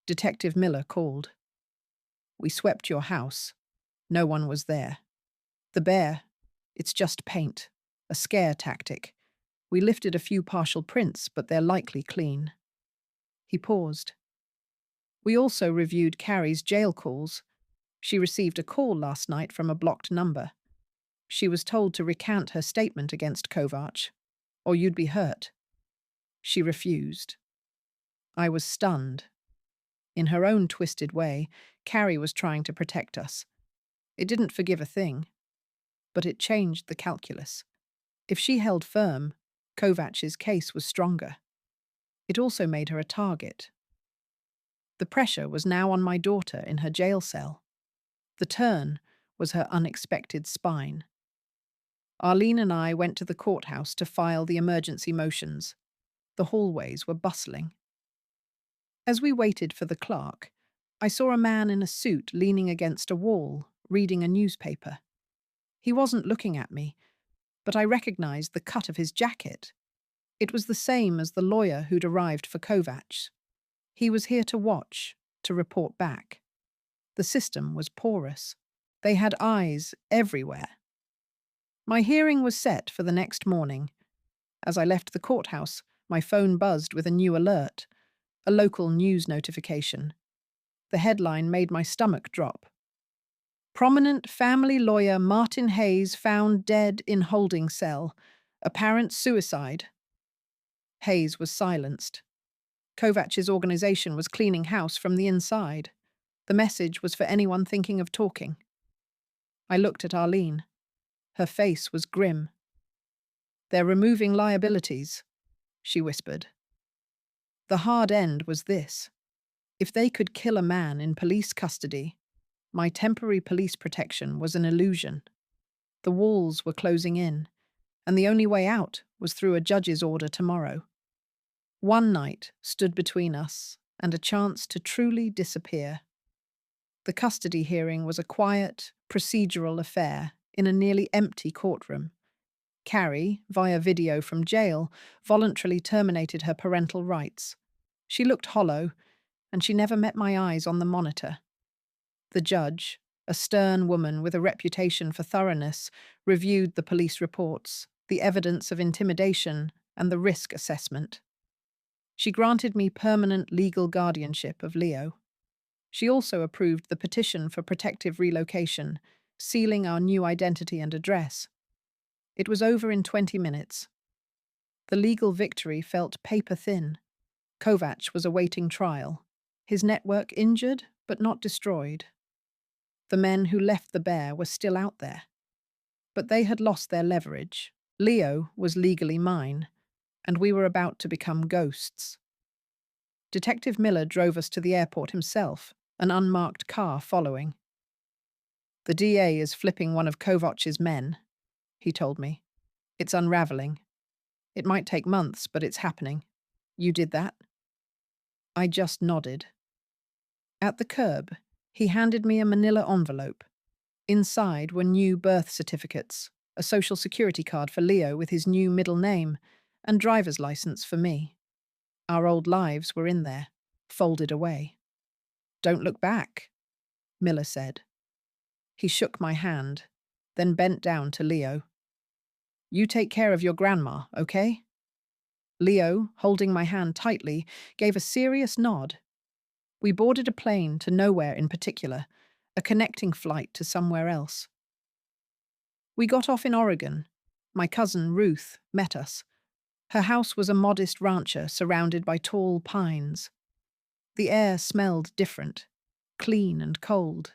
Detective Miller called. "We swept your house. No one was there. The bear, it's just paint, a scare tactic. We lifted a few partial prints, but they're likely clean. He paused. We also reviewed Carrie's jail calls. She received a call last night from a blocked number. She was told to recant her statement against Kovac, or you'd be hurt. She refused. I was stunned. In her own twisted way, Carrie was trying to protect us. It didn't forgive a thing, but it changed the calculus. If she held firm, Kovac's case was stronger. It also made her a target. The pressure was now on my daughter in her jail cell. The turn was her unexpected spine. Arlene and I went to the courthouse to file the emergency motions. The hallways were bustling. As we waited for the clerk, I saw a man in a suit leaning against a wall, reading a newspaper. He wasn't looking at me, but I recognized the cut of his jacket. It was the same as the lawyer who'd arrived for Kovac. He was here to watch, to report back. The system was porous. They had eyes everywhere. My hearing was set for the next morning. As I left the courthouse, my phone buzzed with a new alert, a local news notification. The headline made my stomach drop. Prominent family lawyer Martin Hayes found dead in holding cell. Apparent suicide. Hayes was silenced. Kovac's organization was cleaning house from the inside. The message was for anyone thinking of talking. I looked at Arlene. Her face was grim. "They're removing liabilities," she whispered. The hard end was this. If they could kill a man in police custody, my temporary police protection was an illusion. The walls were closing in, and the only way out was through a judge's order tomorrow. One night stood between us and a chance to truly disappear. The custody hearing was a quiet, procedural affair in a nearly empty courtroom. Carrie, via video from jail, voluntarily terminated her parental rights. She looked hollow, and she never met my eyes on the monitor. The judge, a stern woman with a reputation for thoroughness, reviewed the police reports, the evidence of intimidation, and the risk assessment. She granted me permanent legal guardianship of Leo. She also approved the petition for protective relocation, sealing our new identity and address. It was over in 20 minutes. The legal victory felt paper-thin. Kovac was awaiting trial, his network injured but not destroyed. The men who left the bear were still out there. But they had lost their leverage. Leo was legally mine, and we were about to become ghosts. Detective Miller drove us to the airport himself, an unmarked car following. "The DA is flipping one of Kovac's men," he told me. "It's unraveling. It might take months, but it's happening. You did that?" I just nodded. At the curb, he handed me a manila envelope. Inside were new birth certificates, a social security card for Leo with his new middle name, and driver's license for me. Our old lives were in there, folded away. "Don't look back," Miller said. He shook my hand, then bent down to Leo. "You take care of your grandma, okay?" Leo, holding my hand tightly, gave a serious nod. We boarded a plane to nowhere in particular, a connecting flight to somewhere else. We got off in Oregon. My cousin, Ruth, met us. Her house was a modest rancher surrounded by tall pines. The air smelled different, clean and cold.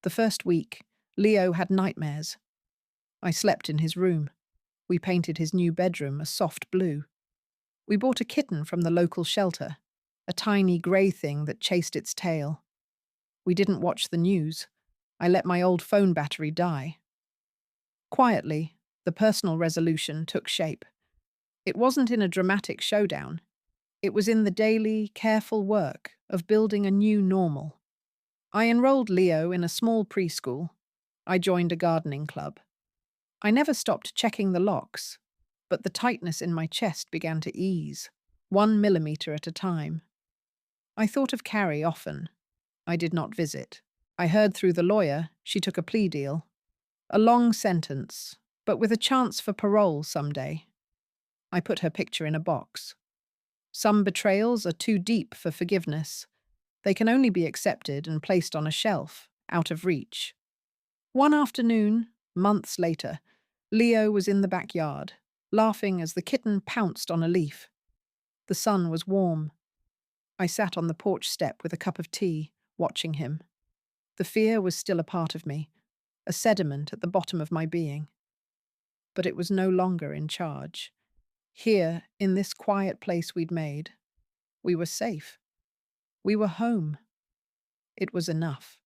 The first week, Leo had nightmares. I slept in his room. We painted his new bedroom a soft blue. We bought a kitten from the local shelter, a tiny grey thing that chased its tail. We didn't watch the news. I let my old phone battery die. Quietly, the personal resolution took shape. It wasn't in a dramatic showdown. It was in the daily, careful work of building a new normal. I enrolled Leo in a small preschool. I joined a gardening club. I never stopped checking the locks, but the tightness in my chest began to ease, 1 millimeter at a time. I thought of Carrie often. I did not visit. I heard through the lawyer she took a plea deal. A long sentence, but with a chance for parole someday. I put her picture in a box. Some betrayals are too deep for forgiveness. They can only be accepted and placed on a shelf, out of reach. One afternoon, months later, Leo was in the backyard, laughing as the kitten pounced on a leaf. The sun was warm. I sat on the porch step with a cup of tea, watching him. The fear was still a part of me, a sediment at the bottom of my being. But it was no longer in charge. Here, in this quiet place we'd made, we were safe. We were home. It was enough.